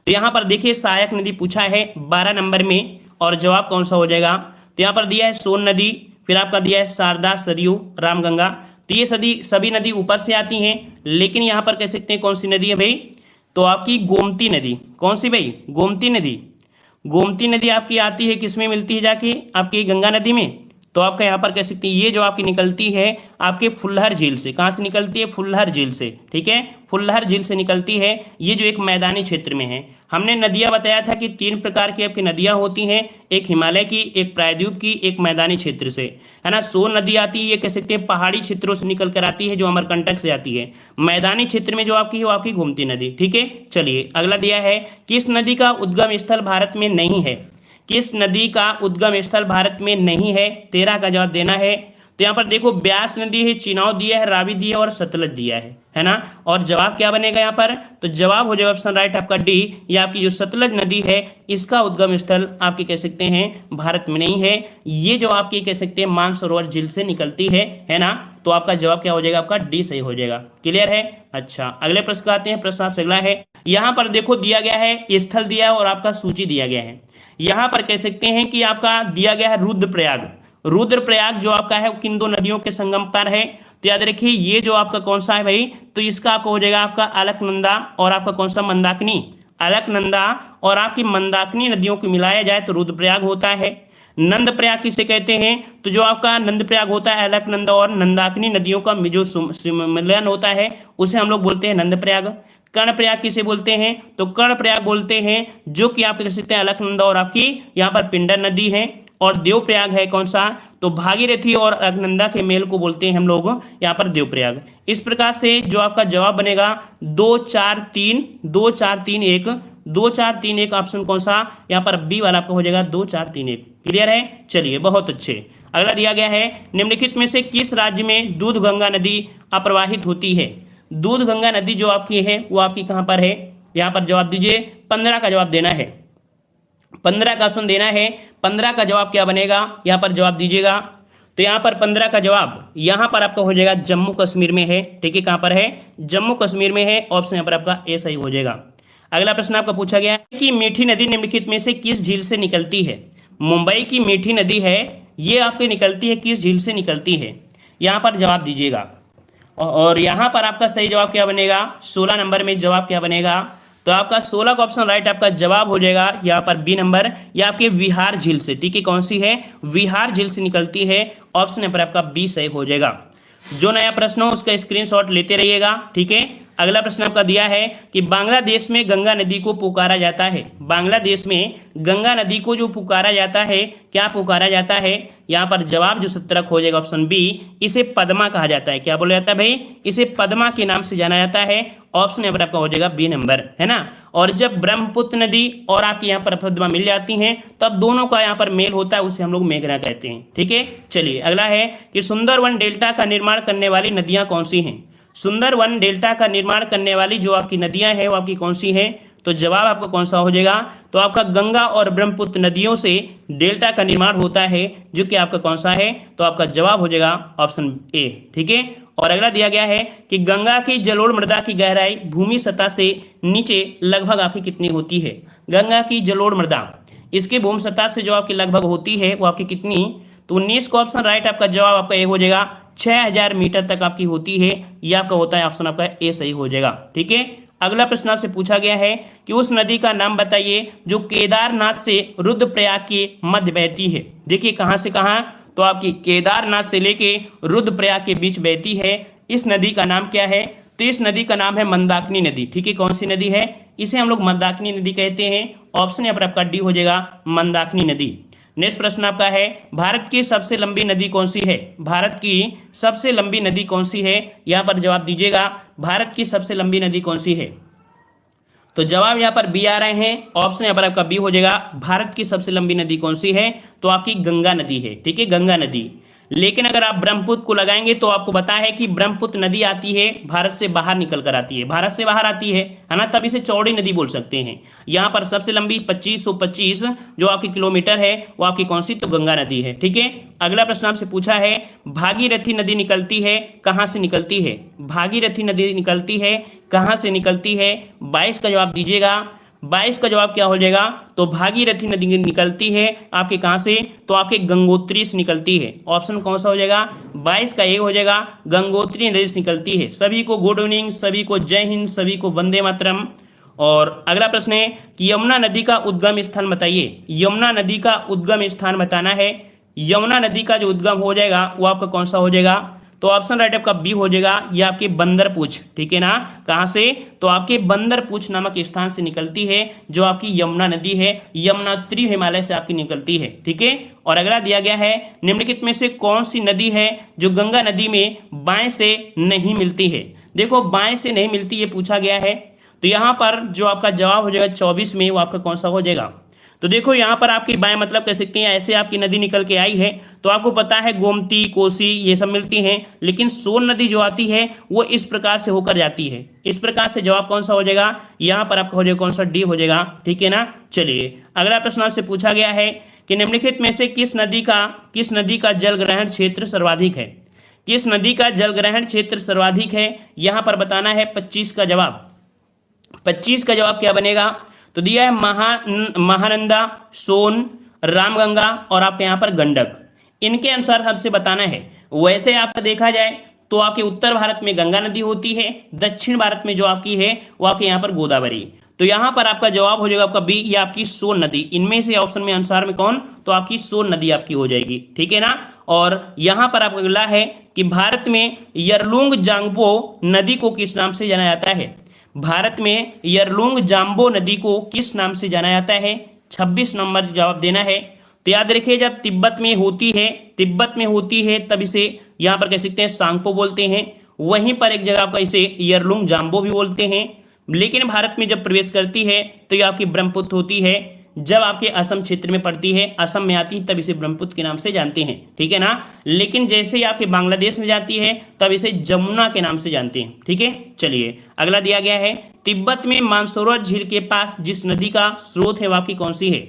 तो यहाँ पर देखिए सहायक नदी पूछा है 12 नंबर में, और जवाब कौन सा हो जाएगा? तो यहाँ पर दिया है सोन नदी, फिर आपका दिया है शारदा, सरयू, रामगंगा। तो ये सभी नदी ऊपर से आती हैं, लेकिन यहाँ पर कह सकते हैं कौन सी नदी है भाई? तो आपकी गोमती नदी। कौन सी भाई? गोमती नदी आपकी आती है, किसमें मिलती है जाके? आपकी गंगा नदी में। तो आपका यहाँ पर कह सकते हैं ये जो आपकी निकलती है आपके फुल्लहर झील से। कहाँ से निकलती है? फुल्लहर झील से। ठीक है, फुल्लहर झील से निकलती है, ये जो एक मैदानी क्षेत्र में है। हमने नदियाँ बताया था कि 3 प्रकार की आपकी नदियाँ होती हैं, एक हिमालय की, एक प्रायद्वीप की, एक मैदानी क्षेत्र से, है ना। सोन नदी आती है, ये कह सकते हैं पहाड़ी क्षेत्रों से निकल कर आती है, जो अमरकंटक से आती है। मैदानी क्षेत्र में जो आपकी है वो आपकी गोमती नदी। ठीक है, चलिए अगला दिया है किस नदी का उद्गम स्थल भारत में नहीं है? किस नदी का उद्गम स्थल भारत में नहीं है? 13 का जवाब देना है। तो यहाँ पर देखो ब्यास नदी है, चिनाव दिया है, रावी दिया है और सतलज दिया है ना। और जवाब क्या बनेगा यहाँ पर? तो जवाब हो जाएगा ऑप्शन राइट आपका डी। ये आपकी जो सतलज नदी है इसका उद्गम स्थल आपके कह सकते हैं भारत में नहीं है, ये जो आपकी कह सकते हैं मानसरोवर झील से निकलती है ना। तो आपका जवाब क्या हो जाएगा? आपका डी सही हो जाएगा। क्लियर है? अच्छा, अगले प्रश्न आते हैं। प्रश्न आपसे अगला है, यहाँ पर देखो दिया गया है स्थल दिया है और आपका सूची दिया गया है। यहाँ पर कह सकते हैं कि आपका दिया गया है रुद्रप्रयाग जो आपका है किन 2 नदियों के संगम पर है? तो याद रखिए ये जो आपका कौन सा है भाई? तो इसका आपको हो जाएगा आपका अलकनंदा और आपका कौन सा? मंदाकिनी। अलकनंदा और आपकी मंदाकिनी नदियों को मिलाया जाए तो रुद्रप्रयाग होता है। नंदप्रयाग किसे कहते हैं? तो जो आपका नंदप्रयाग होता है अलकनंदा और नंदाकिनी नदियों का जो सम्मिलन होता है उसे हम लोग बोलते हैं नंदप्रयाग। कर्णप्रयाग किसे बोलते हैं? तो कर्णप्रयाग बोलते हैं जो कि आप कह सकते हैं अलकनंदा और आपकी यहाँ पर पिंडर नदी है। और देवप्रयाग है कौन सा, तो भागीरथी और अलकनंदा के मेल को बोलते हैं हम लोग यहाँ पर देवप्रयाग। इस प्रकार से जो आपका जवाब बनेगा 2 4 3 2 4 3 1 2 4 3 1 ऑप्शन कौन सा, यहाँ पर बी वाला आपका हो जाएगा 2 4 3 1। क्लियर है, चलिए बहुत अच्छे। अगला दिया गया है निम्नलिखित में से किस राज्य में दूध गंगा नदी अप्रवाहित होती है। दूध गंगा नदी जो आपकी है वो आपकी कहाँ पर है, यहाँ पर जवाब दीजिए। 15 का जवाब देना है, 15 का ऑप्शन देना है। 15 का जवाब क्या बनेगा, यहाँ पर जवाब दीजिएगा। तो यहाँ पर 15 का जवाब यहाँ पर आपका हो जाएगा जम्मू कश्मीर में है। ठीक है, कहाँ पर है, जम्मू कश्मीर में है। ऑप्शन यहाँ पर आपका ए सही हो जाएगा। अगला प्रश्न आपका पूछा गया है कि मीठी नदी निम्नलिखित में से किस झील से निकलती है। मुंबई की मीठी नदी है, ये आपकी निकलती है किस झील से निकलती है, यहाँ पर जवाब दीजिएगा। और यहाँ पर आपका सही जवाब क्या बनेगा, 16 नंबर में जवाब क्या बनेगा, तो आपका 16 का ऑप्शन राइट आपका जवाब हो जाएगा यहाँ पर बी नंबर, या आपके विहार झील से। ठीक है, कौन सी है, विहार झील से निकलती है। ऑप्शन यहाँ पर आपका बी सही हो जाएगा। जो नया प्रश्न हो उसका स्क्रीनशॉट लेते रहिएगा। ठीक है, अगला प्रश्न आपका दिया है कि बांग्लादेश में गंगा नदी को पुकारा जाता है। बांग्लादेश में गंगा नदी को जो पुकारा जाता है, क्या पुकारा जाता है, यहाँ पर जवाब जो 17 हो जाएगा ऑप्शन बी, इसे पद्मा कहा जाता है। क्या बोला जाता है भाई, इसे पद्मा के नाम से जाना जाता है। ऑप्शन यहाँ पर आपका हो जाएगा बी नंबर, है ना। और जब ब्रह्मपुत्र नदी और आपकी यहाँ पर पद्मा मिल जाती हैं तब दोनों का यहाँ पर मेल होता है, उसे हम लोग मेघना कहते हैं। ठीक है, चलिए अगला है कि सुंदरवन डेल्टा का निर्माण करने वाली नदियां कौन सी हैं। सुंदरवन डेल्टा का निर्माण करने वाली जो आपकी नदियां हैं वो आपकी कौन सी हैं, तो जवाब आपका कौन सा हो जाएगा, तो आपका गंगा और ब्रह्मपुत्र नदियों से डेल्टा का निर्माण होता है, जो कि आपका कौन सा है, तो आपका जवाब हो जाएगा ऑप्शन ए। ठीक है, और अगला दिया गया है कि गंगा की जलोढ़ मृदा की गहराई भूमि सतह से नीचे लगभग आपकी कितनी होती है। गंगा की जलोढ़ मृदा इसके भूमि सतह से जो आपकी लगभग होती है वो आपकी कितनी, तो 19 का ऑप्शन राइट आपका जवाब आपका ए हो जाएगा, 6000 मीटर तक आपकी होती है। यह आपका होता है ऑप्शन आपका ए सही हो जाएगा। ठीक है, अगला प्रश्न आपसे पूछा गया है कि उस नदी का नाम बताइए जो केदारनाथ से रुद्रप्रयाग के मध्य बहती है। देखिए कहाँ से कहाँ, तो आपकी केदारनाथ से लेके रुद्रप्रयाग के बीच बहती है। इस नदी का नाम क्या है, तो इस नदी का नाम है मंदाकिनी नदी। ठीक है, कौन सी नदी है, इसे हम लोग मंदाकिनी नदी कहते हैं। ऑप्शन यहाँ पर आपका डी हो जाएगा मंदाकिनी नदी। नेक्स्ट प्रश्न आपका है भारत की सबसे लंबी नदी कौन सी है। भारत की सबसे लंबी नदी कौन सी है, यहाँ पर जवाब दीजिएगा। भारत की सबसे लंबी नदी कौन सी है, तो जवाब यहाँ पर बी आ रहे हैं। ऑप्शन यहाँ पर आपका बी हो जाएगा। भारत की सबसे लंबी नदी कौन सी है, तो आपकी गंगा नदी है। ठीक है, गंगा नदी। लेकिन अगर आप ब्रह्मपुत्र को लगाएंगे तो आपको पता है कि ब्रह्मपुत्र नदी आती है भारत से बाहर निकल कर आती है, भारत से बाहर आती है ना, तब इसे चौड़ी नदी बोल सकते हैं। यहाँ पर सबसे लंबी 2525 जो आपकी किलोमीटर है वो आपकी कौन सी, तो गंगा नदी है। ठीक है, अगला प्रश्न आपसे पूछा है भागीरथी नदी निकलती है कहाँ से निकलती है। भागीरथी नदी निकलती है कहाँ से निकलती है, 22 का जवाब दीजिएगा। 22 का जवाब क्या हो जाएगा, तो भागीरथी नदी निकलती है आपके कहाँ से, तो आपके गंगोत्री से निकलती है। ऑप्शन कौन सा हो जाएगा, 22 का ए हो जाएगा, गंगोत्री नदी से निकलती है। सभी को गुड इवनिंग, सभी को जय हिंद, सभी को वंदे मातरम। और अगला प्रश्न है कि यमुना नदी का उद्गम स्थान बताइए। यमुना नदी का उद्गम स्थान बताना है। यमुना नदी का जो उद्गम हो जाएगा वो आपका कौन सा हो जाएगा, तो ऑप्शन राइट आपका बी हो जाएगा, ये आपके बंदरपूछ। ठीक है ना, कहाँ से, तो आपके बंदरपूछ नामक स्थान से निकलती है जो आपकी यमुना नदी है। यमुनोत्री हिमालय से आपकी निकलती है। ठीक है, और अगला दिया गया है निम्नलिखित में से कौन सी नदी है जो गंगा नदी में बाएं से नहीं मिलती है। देखो बाएं से नहीं मिलती ये पूछा गया है, तो यहाँ पर जो आपका जवाब हो जाएगा 24 में, वो आपका कौन सा हो जाएगा, तो देखो यहाँ पर आपकी बाएं मतलब कह सकते हैं ऐसे आपकी नदी निकल के आई है तो आपको पता है गोमती, कोसी ये सब मिलती हैं, लेकिन सोन नदी जो आती है वो इस प्रकार से होकर जाती है। इस प्रकार से जवाब कौन सा हो जाएगा, यहाँ पर आपका हो जाएगा कौन सा, डी हो जाएगा। ठीक है ना, चलिए अगला प्रश्न आपसे पूछा गया है कि निम्नलिखित में से किस नदी का जल ग्रहण क्षेत्र सर्वाधिक है। किस नदी का जल ग्रहण क्षेत्र सर्वाधिक है, यहाँ पर बताना है। 25 का जवाब, 25 का जवाब क्या बनेगा, तो दिया है महानंदा, सोन, रामगंगा और आपके यहाँ पर गंडक। इनके अनुसार हमसे बताना है। वैसे आपका देखा जाए तो आपके उत्तर भारत में गंगा नदी होती है, दक्षिण भारत में जो आपकी है वो आपके यहाँ पर गोदावरी। तो यहाँ पर आपका जवाब हो जाएगा आपका बी, ये आपकी सोन नदी। इनमें से ऑप्शन में अनुसार में कौन, तो आपकी सोन नदी आपकी हो जाएगी। ठीक है ना, और यहाँ पर आपका अगला है कि भारत में यरलुंग जांगपो नदी को किस नाम से जाना जाता है। भारत में यरलुंग जाम्बो नदी को किस नाम से जाना जाता है, 26 नंबर जवाब देना है। तो याद रखिए जब तिब्बत में होती है तब इसे यहाँ पर कह सकते हैं सांगपो बोलते हैं। वहीं पर एक जगह आपका इसे यरलुंग जाम्बो भी बोलते हैं। लेकिन भारत में जब प्रवेश करती है तो ये आपकी ब्रह्मपुत्र होती है। जब आपके असम क्षेत्र में पड़ती है, असम में आती है, तब इसे ब्रह्मपुत्र के नाम से जानते हैं, ठीक है ना। लेकिन जैसे ही आपके बांग्लादेश में जाती है तब इसे जमुना के नाम से जानते हैं, ठीक है। चलिए अगला दिया गया है, तिब्बत में मानसरोवर झील के पास जिस नदी का स्रोत है वह आपकी कौन सी है।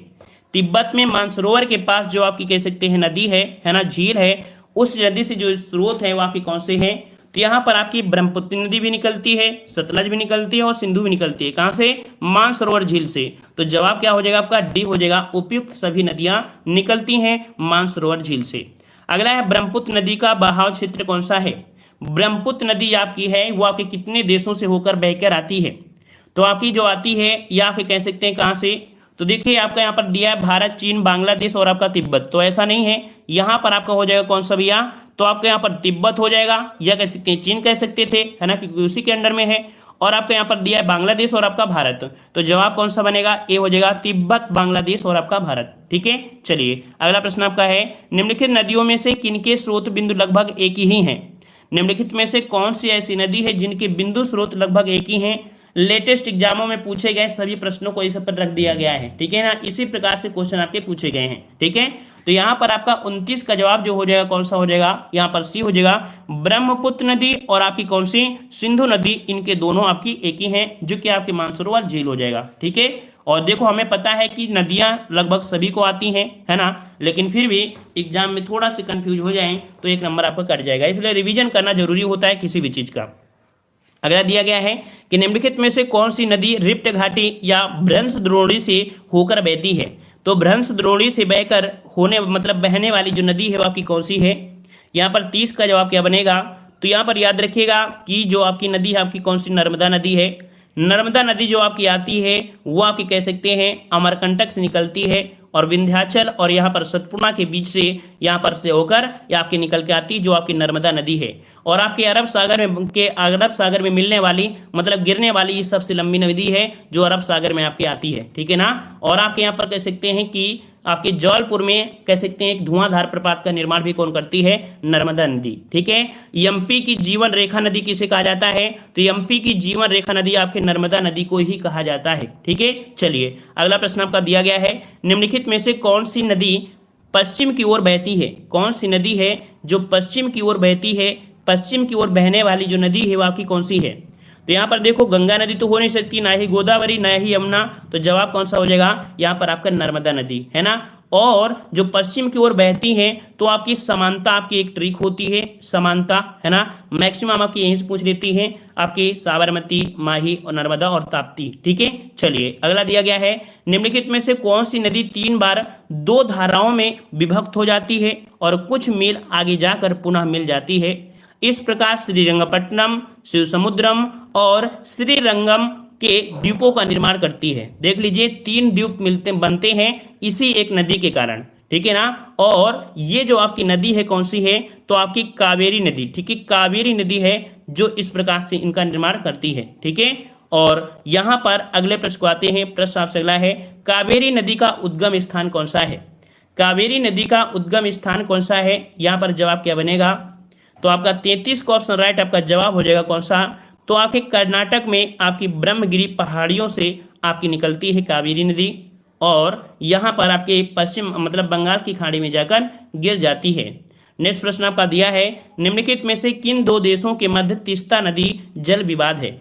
तिब्बत में मानसरोवर के पास जो आपकी कह सकते हैं नदी है ना, झील है, उस नदी से जो स्रोत है वह आपकी कौन से है। तो यहाँ पर आपकी ब्रह्मपुत्र नदी भी निकलती है, सतलज भी निकलती है और सिंधु भी निकलती है। कहाँ से? मानसरोवर झील से। तो जवाब क्या हो जाएगा आपका? डी हो जाएगा। उपयुक्त सभी नदियां निकलती हैं मानसरोवर झील से। अगला है ब्रह्मपुत्र नदी का बहाव क्षेत्र कौन सा है। ब्रह्मपुत्र नदी आपकी है वो आपके कितने देशों से होकर बहकर आती है। तो आपकी जो आती है या आपके कह सकते हैं कहाँ से, तो देखिए आपका यहाँ पर दिया है भारत, चीन, बांग्लादेश और आपका तिब्बत। तो ऐसा नहीं है, यहाँ पर आपका हो जाएगा कौन सा भैया, तो आपके यहाँ पर तिब्बत हो जाएगा, या कह सकते हैं चीन कह सकते थे, है ना, क्योंकि उसी के अंडर में है। और आपके यहाँ पर दिया है बांग्लादेश और आपका भारत। तो जवाब कौन सा बनेगा? ए हो जाएगा, तिब्बत, बांग्लादेश और आपका भारत, ठीक है। चलिए अगला प्रश्न आपका है, निम्नलिखित नदियों में से किनके स्रोत बिंदु लगभग एक ही हैं। निम्नलिखित में से कौन सी ऐसी नदी है जिनके बिंदु स्रोत लगभग एक ही हैं। लेटेस्ट एग्जामों में पूछे गए सभी प्रश्नों को इस पर रख दिया गया है, ठीक है ना। इसी प्रकार से क्वेश्चन आपके पूछे गए हैं, ठीक है। तो यहाँ पर आपका 29 का जवाब जो हो जाएगा कौन सा हो जाएगा, यहाँ पर सी हो जाएगा। ब्रह्मपुत्र नदी और आपकी कौन सी, सिंधु नदी, इनके दोनों आपकी एक ही हैं, जो कि आपके मानसरोवर झील हो जाएगा, ठीक है। और देखो हमें पता है कि नदियां लगभग सभी को आती हैं, है ना, लेकिन फिर भी एग्जाम में थोड़ा से कंफ्यूज हो जाएं तो एक नंबर आपका कट जाएगा। इसलिए रिवीजन करना जरूरी होता है किसी भी चीज का। अगला दिया गया है कि निम्नलिखित में से कौन सी नदी रिफ्ट घाटी या भ्रंश द्रोणी से होकर बहती है। तो भ्रंश द्रोणी से बहकर होने मतलब बहने वाली जो नदी है वो आपकी कौन सी है। यहाँ पर 30 का जवाब क्या बनेगा, तो यहाँ पर याद रखिएगा कि जो आपकी नदी है आपकी कौन सी, नर्मदा नदी है। नर्मदा नदी जो आपकी आती है वो आपकी कह सकते हैं अमरकंटक से निकलती है और विंध्याचल और यहाँ पर सतपुड़ा के बीच से यहाँ पर से होकर या आपकी निकल के आती, जो आपकी नर्मदा नदी है। और आपके अरब सागर में मिलने वाली मतलब गिरने वाली ये सबसे लंबी नदी है जो अरब सागर में आपकी आती है, ठीक है ना। और आपके यहाँ पर कह सकते हैं कि आपके जौलपुर में कह सकते हैं एक धुआंधार प्रपात का निर्माण भी कौन करती है, नर्मदा नदी, ठीक है। एमपी की जीवन रेखा नदी किसे कहा जाता है, तो एमपी की जीवन रेखा नदी आपके नर्मदा नदी को ही कहा जाता है, ठीक है। चलिए अगला प्रश्न आपका दिया गया है, निम्नलिखित में से कौन सी नदी पश्चिम की ओर बहती है। कौन सी नदी है जो पश्चिम की ओर बहती है, पश्चिम की ओर बहने वाली जो नदी है वो आपकी कौन सी है। तो यहाँ पर देखो गंगा नदी तो हो नहीं सकती, ना ही गोदावरी, ना ही यमुना, तो जवाब कौन सा हो जाएगा, यहाँ पर आपका नर्मदा नदी, है ना। और जो पश्चिम की ओर बहती हैं तो आपकी समानता आपकी एक ट्रिक होती है, समानता, है ना, मैक्सिमम आपकी यहीं से पूछ लेती है, आपकी साबरमती, माही और नर्मदा और ताप्ती, ठीक है। चलिए अगला दिया गया है, निम्नलिखित में से कौन सी नदी 3 बार 2 धाराओं में विभक्त हो जाती है और कुछ मील आगे जाकर पुनः मिल जाती है। इस प्रकार श्रीरंगपट्टनम, शिवसमुद्रम और श्रीरंगम के द्वीपों का निर्माण करती है। देख लीजिए 3 द्वीप बनते हैं इसी एक नदी के कारण, ठीक है ना। और ये जो आपकी नदी है कौन सी है, तो आपकी कावेरी नदी, ठीक है, कावेरी नदी है जो इस प्रकार से इनका निर्माण करती है, ठीक है। और यहाँ पर अगले प्रश्न को आते हैं। प्रश्न आपसे अगला है, कावेरी नदी का उद्गम स्थान कौन सा है। कावेरी नदी का उद्गम स्थान कौन सा है, यहाँ पर जवाब क्या बनेगा, तो आपका 33 का ऑप्शन राइट आपका जवाब हो जाएगा कौन सा, तो आपके कर्नाटक में आपकी ब्रह्मगिरी पहाड़ियों से आपकी निकलती है कावेरी नदी और यहाँ पर आपके पश्चिम मतलब बंगाल की खाड़ी में जाकर गिर जाती है। नेक्स्ट प्रश्न आपका दिया है, निम्नलिखित में से किन 2 देशों के मध्य तीस्ता नदी जल विवाद है।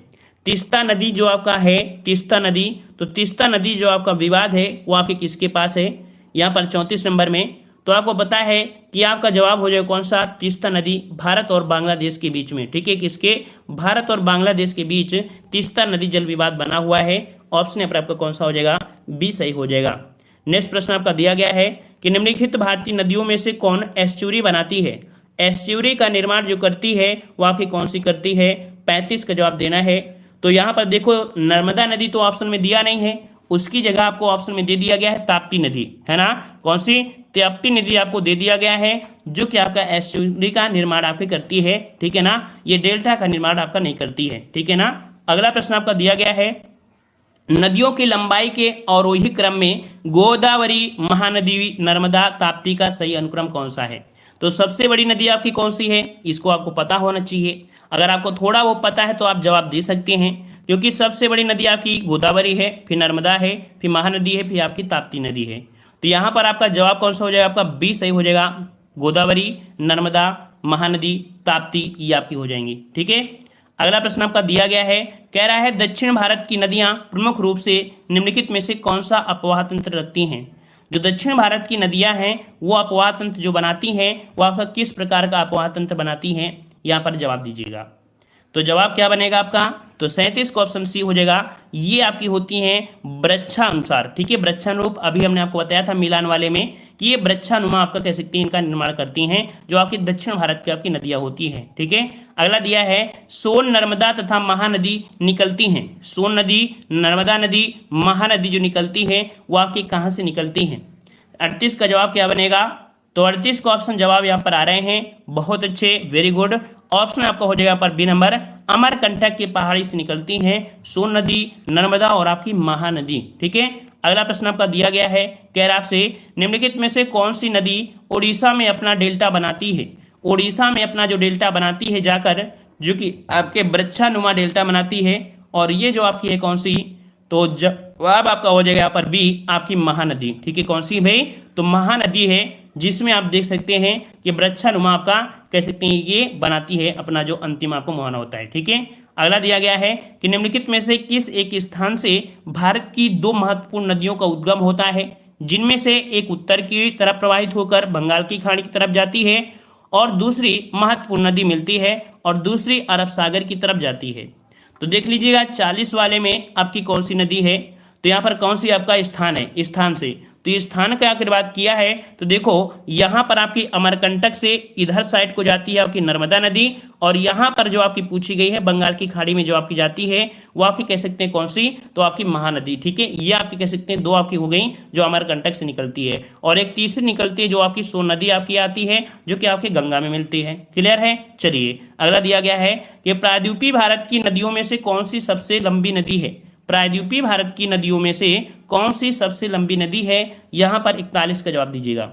तीस्ता नदी जो आपका है, तीस्ता नदी, तो तीस्ता नदी जो आपका विवाद है वो आपके किसके पास है, यहाँ पर 34 नंबर में। तो आपको पता है कि आपका जवाब हो जाएगा कौन सा, तीस्ता नदी भारत और बांग्लादेश के बीच में, ठीक है, किसके, भारत और बांग्लादेश के बीच तीस्ता नदी जल विवाद बना हुआ है। ऑप्शन पर आपका कौन सा हो जाएगा, बी सही हो जाएगा। नेक्स्ट प्रश्न आपका दिया गया है कि निम्नलिखित भारतीय नदियों में से कौन एस्चुरी बनाती है। एस्चुरी का निर्माण जो करती है वो आपकी कौन सी करती है, 35 का जवाब देना है। तो यहाँ पर देखो नर्मदा नदी तो ऑप्शन में दिया नहीं है, उसकी जगह आपको ऑप्शन में दे दिया गया है ताप्ती नदी, है ना, कौन सी, ताप्ती नदी आपको दे दिया गया है जो कि आपका एस्चुरी का निर्माण आपके करती है, ठीक है ना, ये डेल्टा का निर्माण आपका नहीं करती है, ठीक है ना। अगला प्रश्न आपका दिया गया है, नदियों की लंबाई के अवरोही क्रम में गोदावरी, महानदी, नर्मदा, ताप्ती का सही अनुक्रम कौन सा है? तो सबसे बड़ी नदी आपकी कौन सी है, इसको आपको पता होना चाहिए। अगर आपको थोड़ा वो पता है तो आप जवाब दे सकते हैं, क्योंकि सबसे बड़ी नदी आपकी गोदावरी है, फिर नर्मदा है, फिर महानदी है, फिर आपकी ताप्ती नदी है। तो यहाँ पर आपका जवाब कौन सा हो जाएगा? आपका बी सही हो जाएगा। गोदावरी, नर्मदा, महानदी, ताप्ती, ये आपकी हो जाएंगी। ठीक है। अगला प्रश्न आपका दिया गया है, कह रहा है दक्षिण भारत की नदियां प्रमुख रूप से निम्नलिखित में से कौन सा अपवाह तंत्र रखती हैं? जो दक्षिण भारत की नदियां हैं वो अपवाह तंत्र जो बनाती हैं वो आपका किस प्रकार का अपवाह तंत्र बनाती हैं? यहाँ पर जवाब दीजिएगा। तो जवाब क्या बनेगा आपका? तो 37 का ऑप्शन सी हो जाएगा। ये आपकी होती हैं वृक्षानुसार। ठीक है, वृक्षानुरूप। अभी हमने आपको बताया था मिलान वाले में कि ये वृक्षानुमा आपका कह सकते हैं इनका निर्माण करती हैं, जो आपकी दक्षिण भारत की आपकी नदियां होती हैं। ठीक है। अगला दिया है सोन, नर्मदा तथा महानदी निकलती हैं। सोन नदी, नर्मदा नदी, महानदी जो निकलती है वो आपकी कहाँ से निकलती हैं? 38 का जवाब क्या बनेगा? तो 38 का ऑप्शन जवाब यहाँ पर आ रहे हैं। बहुत अच्छे, वेरी गुड। ऑप्शन आपका हो जाएगा यहाँ पर बी नंबर, अमरकंटक की पहाड़ी से निकलती हैं सोन नदी, नर्मदा और आपकी महानदी। ठीक है। अगला प्रश्न आपका दिया गया है, कह रहा आपसे निम्नलिखित में से कौन सी नदी उड़ीसा में अपना डेल्टा बनाती है? उड़ीसा में अपना जो डेल्टा बनाती है जाकर, जो कि आपके वृक्षानुमा डेल्टा बनाती है, और ये जो आपकी है कौन सी? तो जवाब आपका हो जाएगा यहाँ पर बी, आपकी महानदी। ठीक है, कौन सी भाई? तो महानदी है, जिसमें आप देख सकते हैं कि वृक्षानुमा आपका कह सकते हैं ये बनाती है अपना जो अंतिम आपको मुहाना होता है। ठीक है। अगला दिया गया है कि निम्नलिखित में से किस एक स्थान से भारत की दो महत्वपूर्ण नदियों का उद्गम होता है, जिनमें से एक उत्तर की तरफ प्रवाहित होकर बंगाल की खाड़ी की तरफ जाती है और दूसरी महत्वपूर्ण नदी मिलती है और दूसरी अरब सागर की तरफ जाती है? तो देख लीजिएगा 40 वाले में आपकी कौन सी नदी है? तो यहाँ पर कौन सी आपका स्थान है? स्थान से तो ये स्थान का अगर बात किया है तो देखो यहाँ पर आपकी अमरकंटक से इधर साइड को जाती है आपकी नर्मदा नदी, और यहाँ पर जो आपकी पूछी गई है बंगाल की खाड़ी में जो आपकी जाती है वो आपकी कह सकते हैं कौन सी? तो आपकी महानदी। ठीक है, ये आपकी कह सकते हैं दो आपकी हो गई जो अमरकंटक से निकलती है, और एक तीसरी निकलती है जो आपकी सोन नदी आपकी आती है, जो कि आपकी गंगा में मिलती है। क्लियर है? चलिए अगला दिया गया है कि प्रायद्वीपीय भारत की नदियों में से कौन सी सबसे लंबी नदी है? प्रायद्वीपीय भारत की नदियों में से कौन सी सबसे लंबी नदी है? यहाँ पर 41 का जवाब दीजिएगा।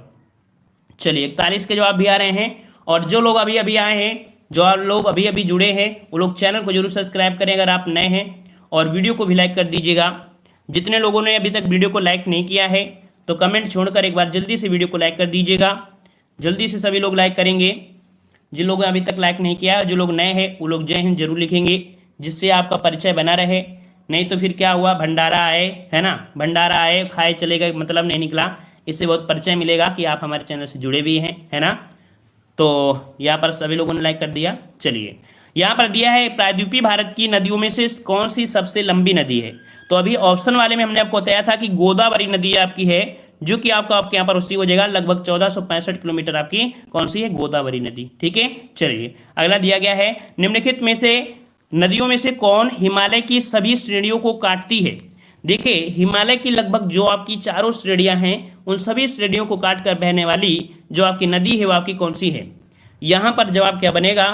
चलिए 41 के जवाब भी आ रहे हैं, और जो लोग अभी अभी आए हैं, जो लोग अभी अभी जुड़े हैं, वो लोग चैनल को जरूर सब्सक्राइब करें अगर आप नए हैं, और वीडियो को भी लाइक कर दीजिएगा। जितने लोगों ने अभी तक वीडियो को लाइक नहीं किया है तो कमेंट छोड़कर एक बार जल्दी से वीडियो को लाइक कर दीजिएगा। जल्दी से सभी लोग लाइक करेंगे। जिन लोगों ने अभी तक लाइक नहीं किया, जो लोग नए हैं वो लोग जय हिंद जरूर लिखेंगे, जिससे आपका परिचय बना रहे। नहीं तो फिर क्या हुआ, भंडारा आए, है ना, भंडारा आए खाए चले गए, मतलब नहीं निकला। इससे बहुत परिचय मिलेगा कि आप हमारे चैनल से जुड़े भी हैं, है ना। तो यहाँ पर सभी लोगों ने लाइक कर दिया। चलिए यहाँ पर दिया है प्रायद्वीपीय भारत की नदियों में से कौन सी सबसे लंबी नदी है? तो अभी ऑप्शन वाले में हमने आपको बताया था कि गोदावरी नदी आपकी है, जो कि आपके यहाँ पर उसी हो जाएगा। लगभग 1465 किलोमीटर आपकी कौन सी है? गोदावरी नदी। ठीक है। चलिए अगला दिया गया है, निम्नलिखित में से नदियों में से कौन हिमालय की सभी श्रेणियों को काटती है? देखिए हिमालय की लगभग जो आपकी चारों श्रेणियां हैं उन सभी श्रेणियों को काट कर बहने वाली जो आपकी नदी है वो आपकी कौन सी है? यहाँ पर जवाब क्या बनेगा?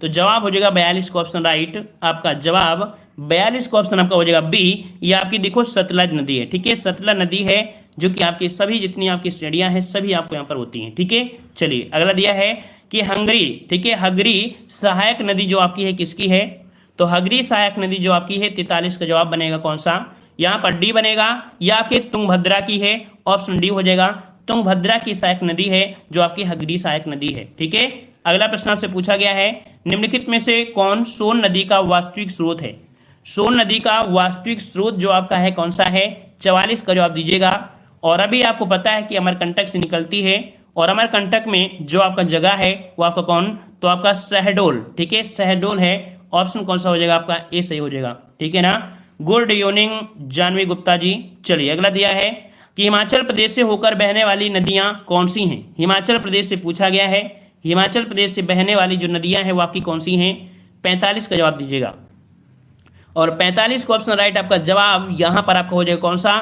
तो जवाब हो जाएगा 42 का ऑप्शन राइट। आपका जवाब 42 का ऑप्शन आपका हो जाएगा बी। ये आपकी देखो सतलज नदी है। ठीक है, सतलज नदी है, जो कि आपकी सभी जितनी आपकी श्रेणियां हैं सभी आपको यहाँ पर होती हैं। ठीक है। चलिए अगला दिया है कि हंगरी, ठीक है, हंगरी सहायक नदी जो आपकी है किसकी है? तो हंगरी सहायक नदी जो आपकी है 43 का जवाब बनेगा कौन सा? यहाँ पर डी बनेगा, या आपके तुंगभद्रा की है। ऑप्शन डी हो जाएगा, तुंगभद्रा की सहायक नदी है जो आपकी हंगरी सहायक नदी है। ठीक है। अगला प्रश्न आपसे पूछा गया है, निम्नलिखित में से कौन सोन नदी का वास्तविक स्रोत है? सोन नदी का वास्तविक स्रोत जो आपका है कौन सा है? 44 का जवाब दीजिएगा। और अभी आपको पता है कि अमरकंटक से निकलती है, और अमरकंटक में जो आपका जगह है वो आपका कौन? तो आपका शहडोल। ठीक है, शहडोल है। ऑप्शन कौन सा हो जाएगा आपका? ए सही हो जाएगा। ठीक है ना। Good evening Janvi Gupta ji. चलिए अगला दिया है कि हिमाचल प्रदेश से होकर बहने वाली नदियां कौन सी हैं? हिमाचल प्रदेश से पूछा गया है, हिमाचल प्रदेश से बहने वाली जो नदियां हैं वो आपकी कौन सी हैं? 45 का जवाब दीजिएगा। और 45 का ऑप्शन राइट आपका जवाब यहाँ पर आपका हो जाएगा कौन सा?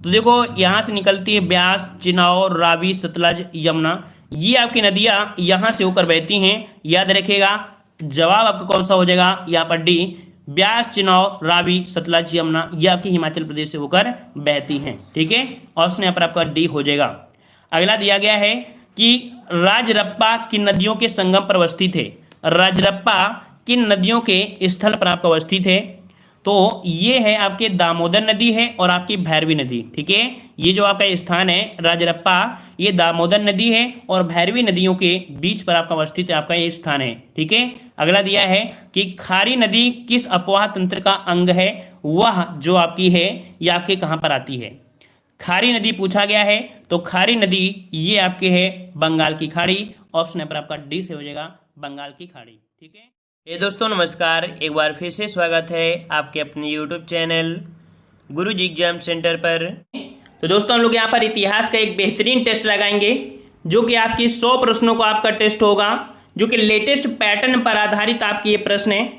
तो देखो यहाँ से निकलती है ब्यास, चिनाव, रावी, सतलज, यमुना। ये आपकी नदियाँ यहाँ से होकर बहती हैं। याद रखिएगा जवाब आपका कौन सा हो जाएगा? यहाँ पर डी, ब्यास, चिनाब, रावी, सतलज, यमुना ये आपकी हिमाचल प्रदेश से होकर बहती हैं। ठीक है, ऑप्शन यहाँ पर आपका डी हो जाएगा। अगला दिया गया है कि राजरप्पा किन नदियों के संगम पर अवस्थित है। राजरप्पा किन नदियों के स्थल पर आपका अवस्थित है, तो ये है आपके दामोदर नदी है और आपकी भैरवी नदी। ठीक है, ये जो आपका स्थान है राजरप्पा, ये दामोदर नदी है और भैरवी नदियों के बीच पर आपका अवस्थित आपका ये स्थान है। ठीक है, अगला दिया है कि खारी नदी किस अपवाह तंत्र का अंग है, वह जो आपकी है ये आपके कहाँ पर आती है। खारी नदी पूछा गया है, तो खारी नदी ये आपके है बंगाल की खाड़ी। ऑप्शन पर आपका डी से हो जाएगा बंगाल की खाड़ी। ठीक है, ये दोस्तों नमस्कार, एक बार फिर से स्वागत है आपके अपने YouTube चैनल गुरुजी एग्जाम सेंटर पर। तो दोस्तों हम लोग यहाँ पर इतिहास का एक बेहतरीन टेस्ट लगाएंगे, जो कि आपकी 100 प्रश्नों का आपका टेस्ट होगा, जो कि लेटेस्ट पैटर्न पर आधारित आपके ये प्रश्न है,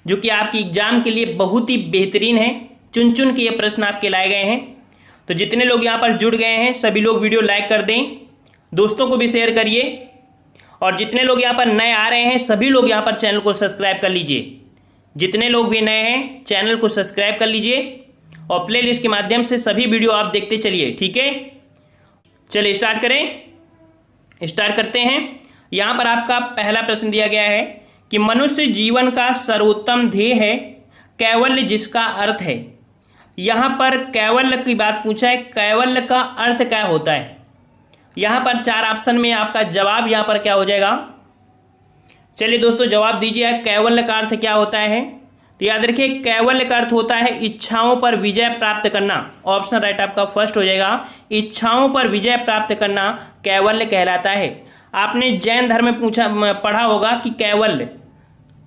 जो कि आपकी एग्जाम के लिए बहुत ही बेहतरीन है। चुन चुन के ये प्रश्न आपके लाए गए हैं। तो जितने लोग यहाँ पर जुड़ गए हैं सभी लोग वीडियो लाइक कर दें, दोस्तों को भी शेयर करिए, और जितने लोग यहाँ पर नए आ रहे हैं सभी लोग यहाँ पर चैनल को सब्सक्राइब कर लीजिए। जितने लोग भी नए हैं चैनल को सब्सक्राइब कर लीजिए और प्लेलिस्ट के माध्यम से सभी वीडियो आप देखते चलिए। ठीक है, चलिए स्टार्ट करें। स्टार्ट करते हैं। यहाँ पर आपका पहला प्रश्न दिया गया है कि मनुष्य जीवन का सर्वोत्तम ध्येय है कैवल्य, जिसका अर्थ है। यहाँ पर कैवल्य की बात पूछा है, कैवल्य का अर्थ क्या होता है। यहाँ पर 4 ऑप्शन में आपका जवाब यहाँ पर क्या हो जाएगा। चलिए दोस्तों जवाब दीजिए, कैवल्य का अर्थ क्या होता है। तो याद रखिए कैवल्य का अर्थ होता है इच्छाओं पर विजय प्राप्त करना। ऑप्शन राइट आपका फर्स्ट हो जाएगा, इच्छाओं पर विजय प्राप्त करना कैवल्य कहलाता है। आपने जैन धर्म में पढ़ा होगा कि कैवल्य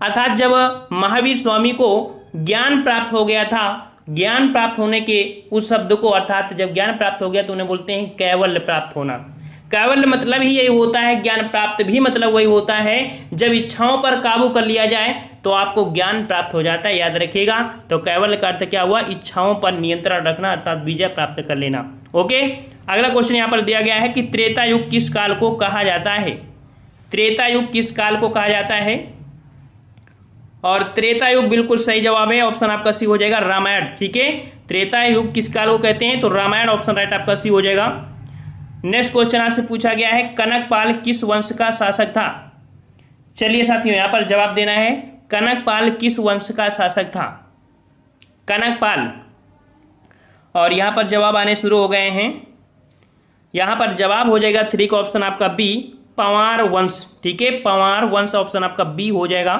अर्थात जब महावीर स्वामी को ज्ञान प्राप्त हो गया था, ज्ञान प्राप्त होने के उस शब्द को अर्थात जब ज्ञान प्राप्त हो गया तो उन्हें बोलते हैं कैवल्य प्राप्त होना। कैवल्य मतलब ही यही होता है, ज्ञान प्राप्त भी मतलब वही होता है, जब इच्छाओं पर काबू कर लिया जाए तो आपको ज्ञान प्राप्त हो जाता है। याद रखिएगा, तो कैवल्य का अर्थ क्या हुआ, इच्छाओं पर नियंत्रण रखना अर्थात विजय प्राप्त कर लेना। ओके, अगला क्वेश्चन यहाँ पर दिया गया है कि त्रेता युग किस काल को कहा जाता है। त्रेता युग किस काल को कहा जाता है, और त्रेता युग बिल्कुल सही जवाब है। ऑप्शन आपका सी हो जाएगा रामायण। ठीक है, त्रेता युग किस काल को कहते हैं, तो रामायण। ऑप्शन राइट आपका सी हो जाएगा। नेक्स्ट क्वेश्चन आपसे पूछा गया है कनकपाल किस वंश का शासक था। चलिए साथियों यहाँ पर जवाब देना है, कनकपाल किस वंश का शासक था, कनकपाल। और यहाँ पर जवाब आने शुरू हो गए हैं। यहाँ पर जवाब हो जाएगा 3 का ऑप्शन आपका बी, पंवार वंश। ठीक है, पंवार वंश ऑप्शन आपका बी हो जाएगा।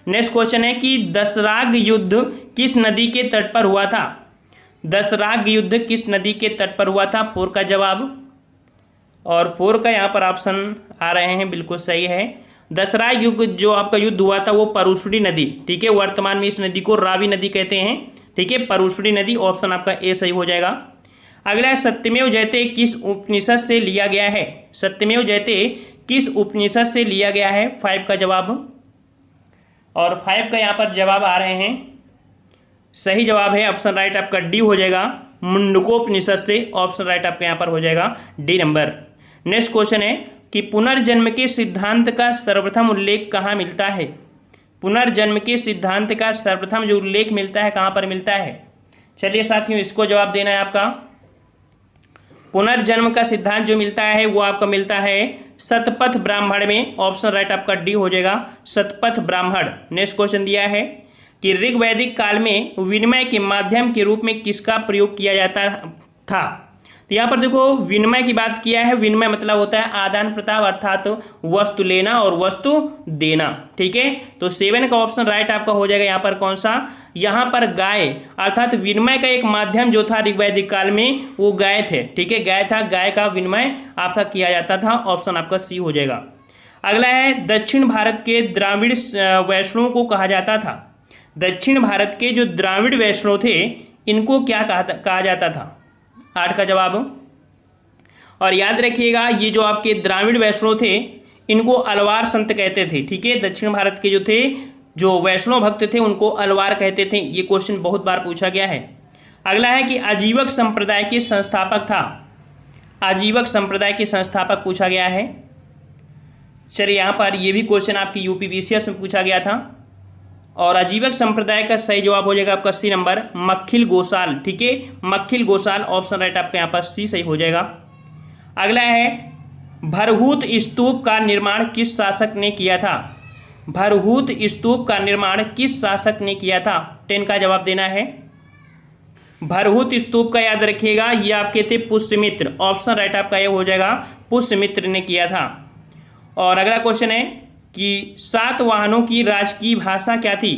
नेक्स्ट क्वेश्चन है कि दशराग युद्ध किस नदी के तट पर हुआ था। दशराग युद्ध किस नदी के तट पर हुआ था, 4 का जवाब। और 4 का यहाँ पर ऑप्शन आ रहे हैं, बिल्कुल सही है। दशराग युद्ध जो आपका युद्ध हुआ था वो परुशड़ी नदी, ठीक है, वर्तमान में इस नदी को रावी नदी कहते हैं। ठीक है, परुशड़ी नदी। ऑप्शन आपका ए सही हो जाएगा। अगला है सत्यमेव जयते किस उपनिषद से लिया गया है। सत्यमेव जयते किस उपनिषद से लिया गया है, 5 का जवाब। और 5 का यहाँ पर जवाब आ रहे हैं, सही जवाब है ऑप्शन राइट आपका डी हो जाएगा, मुंडकोपनिषद से। ऑप्शन राइट आपका यहाँ पर हो जाएगा डी नंबर। नेक्स्ट क्वेश्चन है कि पुनर्जन्म के सिद्धांत का सर्वप्रथम उल्लेख कहाँ मिलता है। पुनर्जन्म के सिद्धांत का सर्वप्रथम जो उल्लेख मिलता है कहाँ पर मिलता है। चलिए साथियों इसको जवाब देना है आपका। पुनर्जन्म का सिद्धांत जो मिलता है वो आपका मिलता है शतपथ ब्राह्मण में। ऑप्शन राइट आपका डी हो जाएगा, शतपथ ब्राह्मण। नेक्स्ट क्वेश्चन दिया है कि ऋग्वैदिक काल में विनिमय के माध्यम के रूप में किसका प्रयोग किया जाता था। तो यहाँ पर देखो विनिमय की बात किया है। विनिमय मतलब होता है आदान प्रदान अर्थात वस्तु लेना और वस्तु देना। ठीक है, तो 7 का ऑप्शन राइट आपका हो जाएगा यहाँ पर कौन सा, यहाँ पर गाय अर्थात विनिमय का एक माध्यम जो था ऋग्वैदिक काल में वो गाय थे। ठीक है, गाय था, गाय का विनिमय आपका किया जाता था। ऑप्शन आपका सी हो जाएगा। अगला है दक्षिण भारत के द्राविड़ वैष्णवों को कहा जाता था। दक्षिण भारत के जो द्राविड़ वैष्णव थे इनको क्या कहा जाता था, 8 का जवाब। और याद रखिएगा ये जो आपके द्राविड़ वैष्णव थे इनको अलवार संत कहते थे। ठीक है, दक्षिण भारत के जो थे जो वैष्णव भक्त थे उनको अलवार कहते थे। ये क्वेश्चन बहुत बार पूछा गया है। अगला है कि आजीवक संप्रदाय के संस्थापक था। आजीवक संप्रदाय के संस्थापक पूछा गया है। चलिए यहाँ पर ये भी क्वेश्चन आपकी यूपी बीसीएस में पूछा गया था। और आजीवक संप्रदाय का सही जवाब हो जाएगा आपका सी नंबर मक्खिल गोसाल। ठीक है, मक्खिल गोसाल ऑप्शन राइट आपका यहाँ पर सी सही हो जाएगा। अगला है भरहूत स्तूप का निर्माण किस शासक ने किया था? भरहूत स्तूप का निर्माण किस शासक ने किया था? 10 का जवाब देना है। भरहूत स्तूप का याद रखिएगा, ये आपके थे पुष्यमित्र। ऑप्शन राइट आपका ये हो जाएगा पुष्यमित्र ने किया था। और अगला क्वेश्चन है कि सातवाहनों की राजकीय भाषा क्या थी?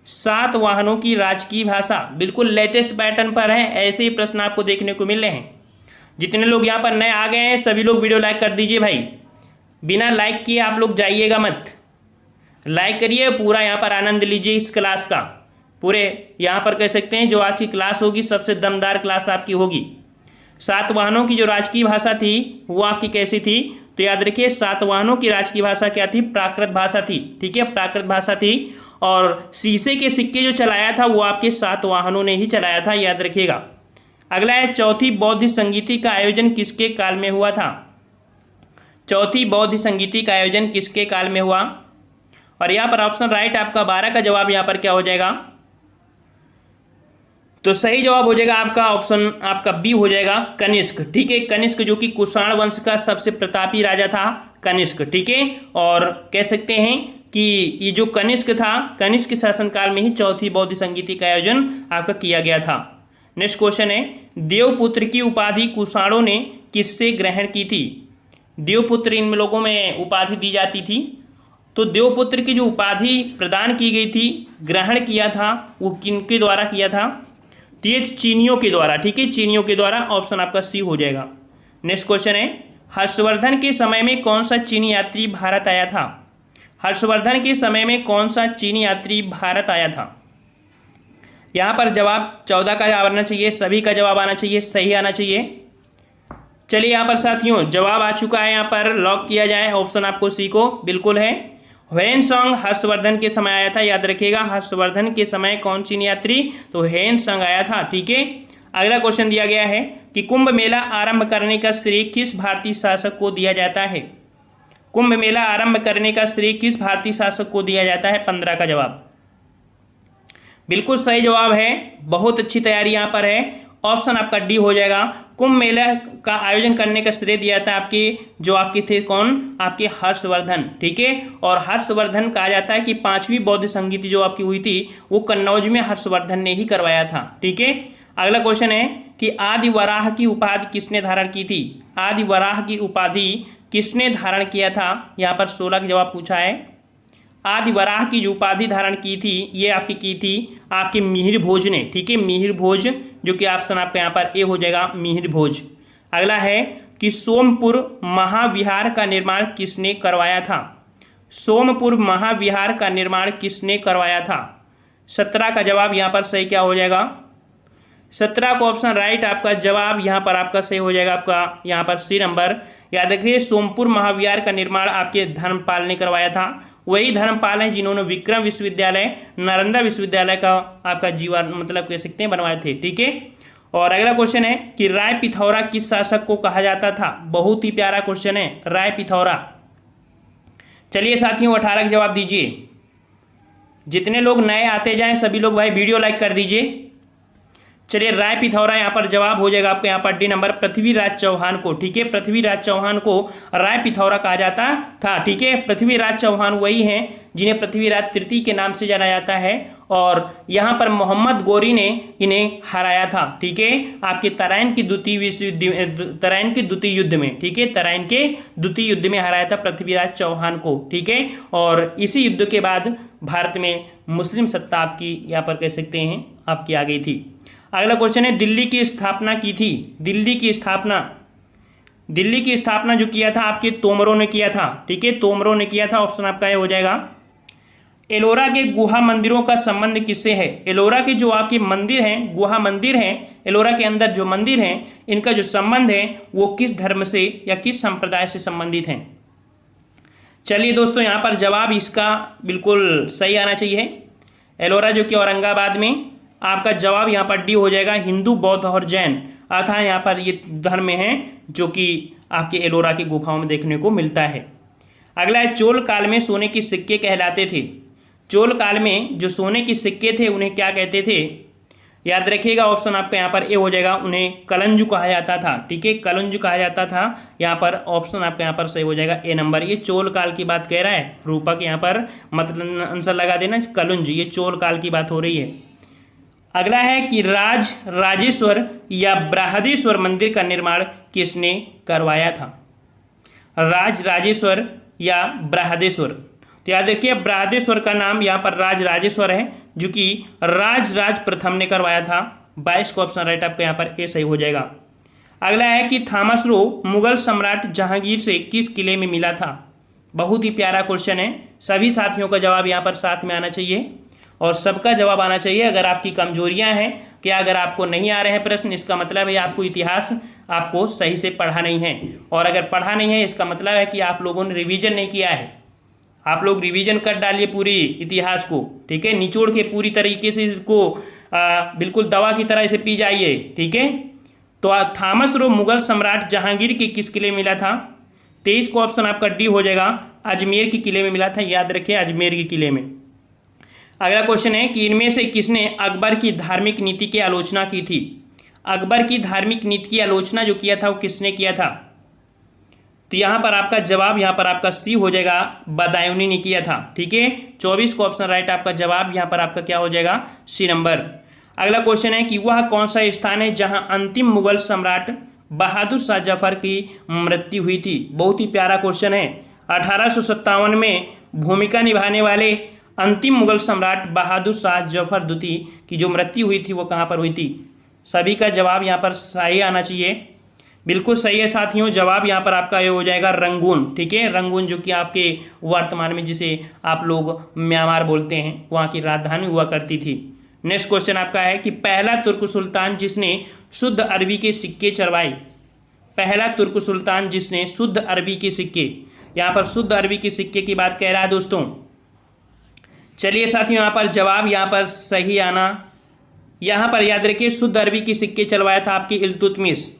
सातवाहनों की राजकीय भाषा बिल्कुल लेटेस्ट पैटर्न पर है, ऐसे ही प्रश्न आपको देखने को मिल रहे हैं। जितने लोग यहाँ पर नए आ गए हैं सभी लोग वीडियो लाइक कर दीजिए भाई, बिना लाइक किए आप लोग जाइएगा मत, लाइक करिए, पूरा यहाँ पर आनंद लीजिए इस क्लास का। पूरे यहाँ पर कह सकते हैं जो आज की क्लास होगी सबसे दमदार क्लास आपकी होगी। सातवाहनों की जो राजकीय भाषा थी वो आपकी कैसी थी? तो याद रखिए सातवाहनों की राजकीय भाषा क्या थी? प्राकृत भाषा थी। ठीक है, प्राकृत भाषा थी। और शीशे के सिक्के जो चलाया था वो आपके सातवाहनों ने ही चलाया था, याद रखिएगा। अगला है चौथी बौद्ध संगीति का आयोजन किसके काल में हुआ था? चौथी बौद्ध संगीति का आयोजन किसके काल में हुआ? और यहाँ पर ऑप्शन राइट आपका 12 का जवाब यहाँ पर क्या हो जाएगा? तो सही जवाब हो जाएगा आपका ऑप्शन आपका बी हो जाएगा कनिष्क। ठीक है, कनिष्क जो कि कुषाण वंश का सबसे प्रतापी राजा था कनिष्क। ठीक है, और कह सकते हैं कि ये जो कनिष्क था, कनिष्क शासनकाल में ही चौथी बौद्ध संगीति का आयोजन आपका किया गया था। नेक्स्ट क्वेश्चन है देवपुत्र की उपाधि कुषाणों ने किससे ग्रहण की थी? देवपुत्र इन लोगों में उपाधि दी जाती थी, तो देवपुत्र की जो उपाधि प्रदान की गई थी, ग्रहण किया था, वो किनके द्वारा किया था? तो ये चीनियों के द्वारा। ठीक है, चीनियों के द्वारा, ऑप्शन आपका सी हो जाएगा। नेक्स्ट क्वेश्चन है हर्षवर्धन के समय में कौन सा चीनी यात्री भारत आया था? हर्षवर्धन के समय में कौन सा चीनी यात्री भारत आया था? यहाँ पर जवाब 14 का जवाब आना चाहिए, सभी का जवाब आना चाहिए, सही आना चाहिए। चलिए यहाँ पर साथियों जवाब आ चुका है, यहाँ पर लॉक किया जाए ऑप्शन आपको सी को, बिल्कुल है। ह्वेनसांग हर्षवर्धन के समय आया था, याद रखिएगा हर्षवर्धन के समय कौन चीनी यात्री? तो ह्वेनसांग आया था। ठीक है, अगला क्वेश्चन दिया गया है कि कुंभ मेला आरंभ करने का श्रेय किस भारतीय शासक को दिया जाता है? कुंभ मेला आरंभ करने का श्रेय किस भारतीय शासक को दिया जाता है? 15 का जवाब बिल्कुल सही जवाब है, बहुत अच्छी तैयारी यहाँ पर है। ऑप्शन आपका डी हो जाएगा। कुंभ मेला का आयोजन करने का श्रेय दिया था आपके जो आपके थे कौन? आपके हर्षवर्धन। ठीक है, और हर्षवर्धन कहा जाता है कि 5वीं बौद्ध संगीति जो आपकी हुई थी वो कन्नौज में हर्षवर्धन ने ही करवाया था। ठीक है, अगला क्वेश्चन है कि आदि वराह की उपाधि किसने धारण की थी? आदि वराह की उपाधि किसने धारण किया था? यहाँ पर 16 का जवाब पूछा है। आदि वराह की जो उपाधि धारण की थी ये आपकी की थी आपके मिहिर भोज ने। ठीक है, मिहिर भोज, जो कि ऑप्शन आपका यहाँ पर ए हो जाएगा मिहिर भोज। अगला है कि सोमपुर महाविहार का निर्माण किसने करवाया था? सोमपुर महाविहार का निर्माण किसने करवाया था? 17 का जवाब यहाँ पर सही क्या हो जाएगा? 17 को ऑप्शन राइट आपका जवाब यहाँ पर आपका सही हो जाएगा आपका यहाँ पर सी नंबर। याद रखिए सोमपुर महाविहार का निर्माण आपके धर्मपाल ने करवाया था। वही धर्मपाल हैं जिन्होंने विक्रम विश्वविद्यालय, नालंदा विश्वविद्यालय का आपका जीवन मतलब कह सकते हैं बनवाए थे। ठीक है, और अगला क्वेश्चन है कि राय पिथौरा किस शासक को कहा जाता था? बहुत ही प्यारा क्वेश्चन है, राय पिथौरा। चलिए साथियों 18 का जवाब दीजिए। जितने लोग नए आते जाएं सभी लोग भाई वीडियो लाइक कर दीजिए। चलिए राय पिथौरा यहाँ पर जवाब हो जाएगा आपका यहाँ पर डी नंबर पृथ्वीराज चौहान को। ठीक है, पृथ्वीराज चौहान को राय पिथौरा कहा जाता था। ठीक है, पृथ्वीराज चौहान वही हैं जिन्हें पृथ्वीराज तृतीय के नाम से जाना जाता है, और यहाँ पर मोहम्मद गोरी ने इन्हें हराया था। ठीक है, आपके तराइन की द्वितीय युद्ध में। ठीक है, तराइन के द्वितीय युद्ध में हराया था पृथ्वीराज चौहान को। ठीक है, और इसी युद्ध के बाद भारत में मुस्लिम सत्ता आपकी यहाँ पर कह सकते हैं आपकी आ गई थी। अगला क्वेश्चन है दिल्ली की स्थापना की थी? दिल्ली की स्थापना जो किया था आपके तोमरों ने किया था। ठीक है, तोमरों ने किया था, ऑप्शन आपका ये हो जाएगा। एलोरा के गुहा मंदिरों का संबंध किससे है? एलोरा के जो आपके मंदिर हैं, गुहा मंदिर हैं, एलोरा के अंदर जो मंदिर हैं, इनका जो संबंध है वो किस धर्म से या किस संप्रदाय से संबंधित हैं? चलिए दोस्तों यहाँ पर जवाब इसका बिल्कुल सही आना चाहिए। एलोरा जो कि औरंगाबाद में, आपका जवाब यहाँ पर डी हो जाएगा। हिंदू, बौद्ध और जैन अर्थात यहाँ पर ये धर्म में हैं जो कि आपके एलोरा की गुफाओं में देखने को मिलता है। अगला है चोल काल में सोने के सिक्के कहलाते थे? चोल काल में जो सोने के सिक्के थे उन्हें क्या कहते थे? याद रखिएगा, ऑप्शन आपका यहाँ पर ए हो जाएगा, उन्हें कलंजु कहा जाता था। ठीक है, कलंजु कहा जाता था। यहाँ पर ऑप्शन आपका यहाँ पर सही हो जाएगा ए नंबर। ये चोल काल की बात कह रहा है रूपक, यहाँ पर मतलब आंसर लगा देना कलंज, ये चोल काल की बात हो रही है। अगला है कि राजेश्वर या बृहदेश्वर मंदिर का निर्माण किसने करवाया था? राजेश्वर या बृहदेश्वर, तो याद रखिए बृहदेश्वर का नाम यहाँ पर राजेश्वर है, जो कि राज प्रथम ने करवाया था। 22 का ऑप्शन राइट आपका यहाँ पर ए सही हो जाएगा। अगला है कि थॉमस रो मुगल सम्राट जहांगीर से किस किले में मिला था? बहुत ही प्यारा क्वेश्चन है, सभी साथियों का जवाब यहाँ पर साथ में आना चाहिए और सबका जवाब आना चाहिए। अगर आपकी कमजोरियां हैं क्या, अगर आपको नहीं आ रहे हैं प्रश्न, इसका मतलब है आपको इतिहास आपको सही से पढ़ा नहीं है, और अगर पढ़ा नहीं है इसका मतलब है कि आप लोगों ने रिवीजन नहीं किया है। आप लोग रिवीजन कर डालिए पूरी इतिहास को, ठीक है, निचोड़ के पूरी तरीके से इसको बिल्कुल दवा की तरह इसे पी जाइए। ठीक है, तो थॉमस रो मुगल सम्राट जहांगीर के किस किले में मिला था? 23 को ऑप्शन आपका डी हो जाएगा, अजमेर के किले में मिला था। याद रखिए अजमेर के किले में। अगला क्वेश्चन है कि इनमें से किसने अकबर की धार्मिक नीति की आलोचना की थी? अकबर की धार्मिक नीति की आलोचना जो किया था वो किसने किया था? तो यहाँ पर आपका जवाब यहाँ पर आपका सी हो जाएगा, बदायूनी ने किया था। ठीक है, 24 को ऑप्शन राइट आपका जवाब यहाँ पर आपका क्या हो जाएगा, सी नंबर। अगला क्वेश्चन है कि वह कौन सा स्थान है जहाँ अंतिम मुगल सम्राट बहादुर शाह जफर की मृत्यु हुई थी? बहुत ही प्यारा क्वेश्चन है। 1857 में भूमिका निभाने वाले अंतिम मुगल सम्राट बहादुर शाह जफर द्वितीय की जो मृत्यु हुई थी वो कहाँ पर हुई थी? सभी का जवाब यहाँ पर सही आना चाहिए। बिल्कुल सही है साथियों, जवाब यहाँ पर आपका ये हो जाएगा रंगून। ठीक है, रंगून जो कि आपके वर्तमान में जिसे आप लोग म्यांमार बोलते हैं, वहाँ की राजधानी हुआ करती थी। नेक्स्ट क्वेश्चन आपका है कि पहला तुर्क सुल्तान जिसने शुद्ध अरबी के सिक्के चलवाए? पहला तुर्क सुल्तान जिसने शुद्ध अरबी के सिक्के, यहाँ पर शुद्ध अरबी के सिक्के की बात कह रहा है दोस्तों। चलिए साथियों, यहाँ पर जवाब यहाँ पर सही आना, यहाँ पर याद रखिए शुद्ध अरबी के सिक्के चलवाया था आपके इल्तुतमिश।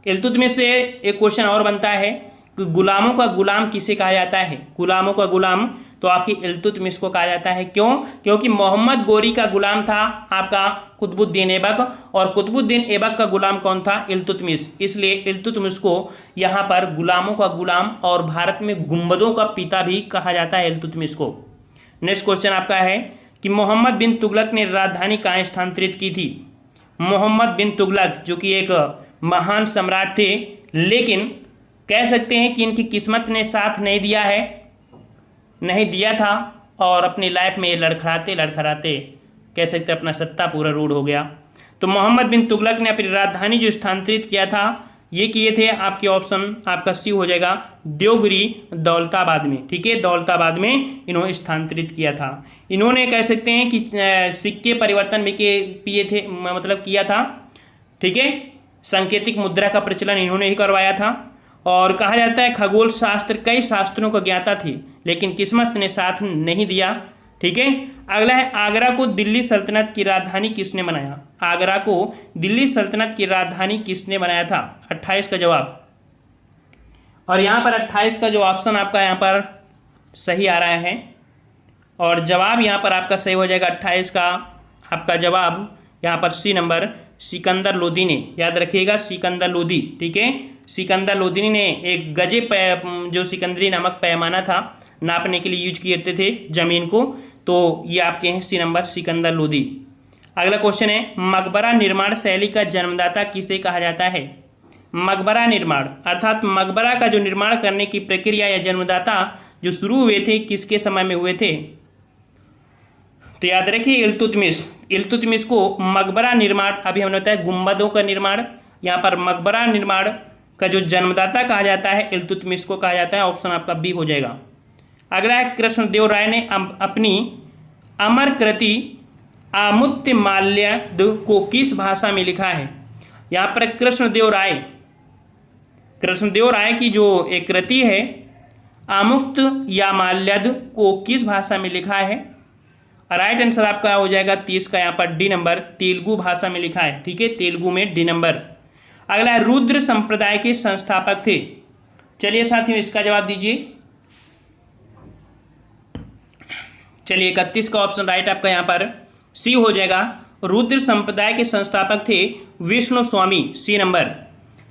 इल्तुतमिश से एक क्वेश्चन और बनता है कि गुलामों का गुलाम किसे कहा जाता है? गुलामों का गुलाम तो आपकी इल्तुतमिश को कहा जाता है। क्यों? क्योंकि मोहम्मद गोरी का गुलाम था आपका कुतुबुद्दीन ऐबक, और कुतुबुद्दीन ऐबक का गुलाम कौन था? इल्तुतमिश। इसलिए इल्तुतमिश को यहाँ पर गुलामों का गुलाम और भारत में गुंबदों का पिता भी कहा जाता है इल्तुतमिश को। नेक्स्ट क्वेश्चन आपका है कि मोहम्मद बिन तुगलक ने राजधानी कहाँ स्थानांतरित की थी? मोहम्मद बिन तुगलक जो कि एक महान सम्राट थे, लेकिन कह सकते हैं कि इनकी किस्मत ने साथ नहीं दिया है, नहीं दिया था, और अपनी लाइफ में लड़खड़ाते लड़खड़ाते कह सकते अपना सत्ता पूरा रूढ़ हो गया। तो मोहम्मद बिन तुगलक ने अपनी राजधानी जो स्थानांतरित किया था ये किए थे आपके ऑप्शन आपका सी हो जाएगा, देवगिरी दौलताबाद में। ठीक है, दौलताबाद में इन्होंने स्थानांतरित किया था। इन्होंने कह सकते हैं कि सिक्के परिवर्तन भी किए थे, मतलब किया था। ठीक है, सांकेतिक मुद्रा का प्रचलन इन्होंने ही करवाया था। और कहा जाता है खगोल शास्त्र कई शास्त्रों का ज्ञाता थी, लेकिन किस्मत ने साथ नहीं दिया। ठीक है, अगला है आगरा को दिल्ली सल्तनत की राजधानी किसने बनाया? आगरा को दिल्ली सल्तनत की राजधानी किसने बनाया था? 28 का जवाब। और यहाँ पर 28 का जो ऑप्शन आपका यहाँ पर सही आ रहा है, और जवाब यहाँ पर आपका सही हो जाएगा 28 का आपका जवाब यहाँ पर सी नंबर, सिकंदर लोदी ने। याद रखिएगा सिकंदर लोदी। ठीक है, सिकंदर लोदी ने एक गजे जो सिकंदरी नामक पैमाना था नापने के लिए यूज करते थे जमीन को, तो ये आपके हैं सी नंबर सिकंदर लोदी। अगला क्वेश्चन है मकबरा निर्माण शैली का जन्मदाता किसे कहा जाता है? मकबरा निर्माण अर्थात मकबरा का जो निर्माण करने की प्रक्रिया या जन्मदाता जो शुरू हुए थे किसके समय में हुए थे? तो याद रखिए इल्तुतमिश। इल्तुतमिश को मकबरा निर्माण, अभी हमने बताया गुंबदों का निर्माण, यहाँ पर मकबरा निर्माण का जो जन्मदाता कहा जाता है इल्तुतमिश को कहा जाता है। ऑप्शन आपका बी हो जाएगा। अगला है कृष्णदेव राय ने अपनी अमर कृति आमुक्तमाल्यद को किस भाषा में लिखा है? यहाँ पर कृष्णदेव राय की जो एक कृति है आमुक्त या माल्यद को किस भाषा में लिखा है? राइट आंसर आपका हो जाएगा 30 का यहाँ पर डी नंबर, तेलुगु भाषा में लिखा है। ठीक है, तेलुगु में डी नंबर। अगला रुद्र संप्रदाय के संस्थापक थे। चलिए साथियों इसका जवाब दीजिए। चलिए 31 का ऑप्शन राइट आपका यहाँ पर सी हो जाएगा। रुद्र संप्रदाय के संस्थापक थे विष्णु स्वामी, सी नंबर।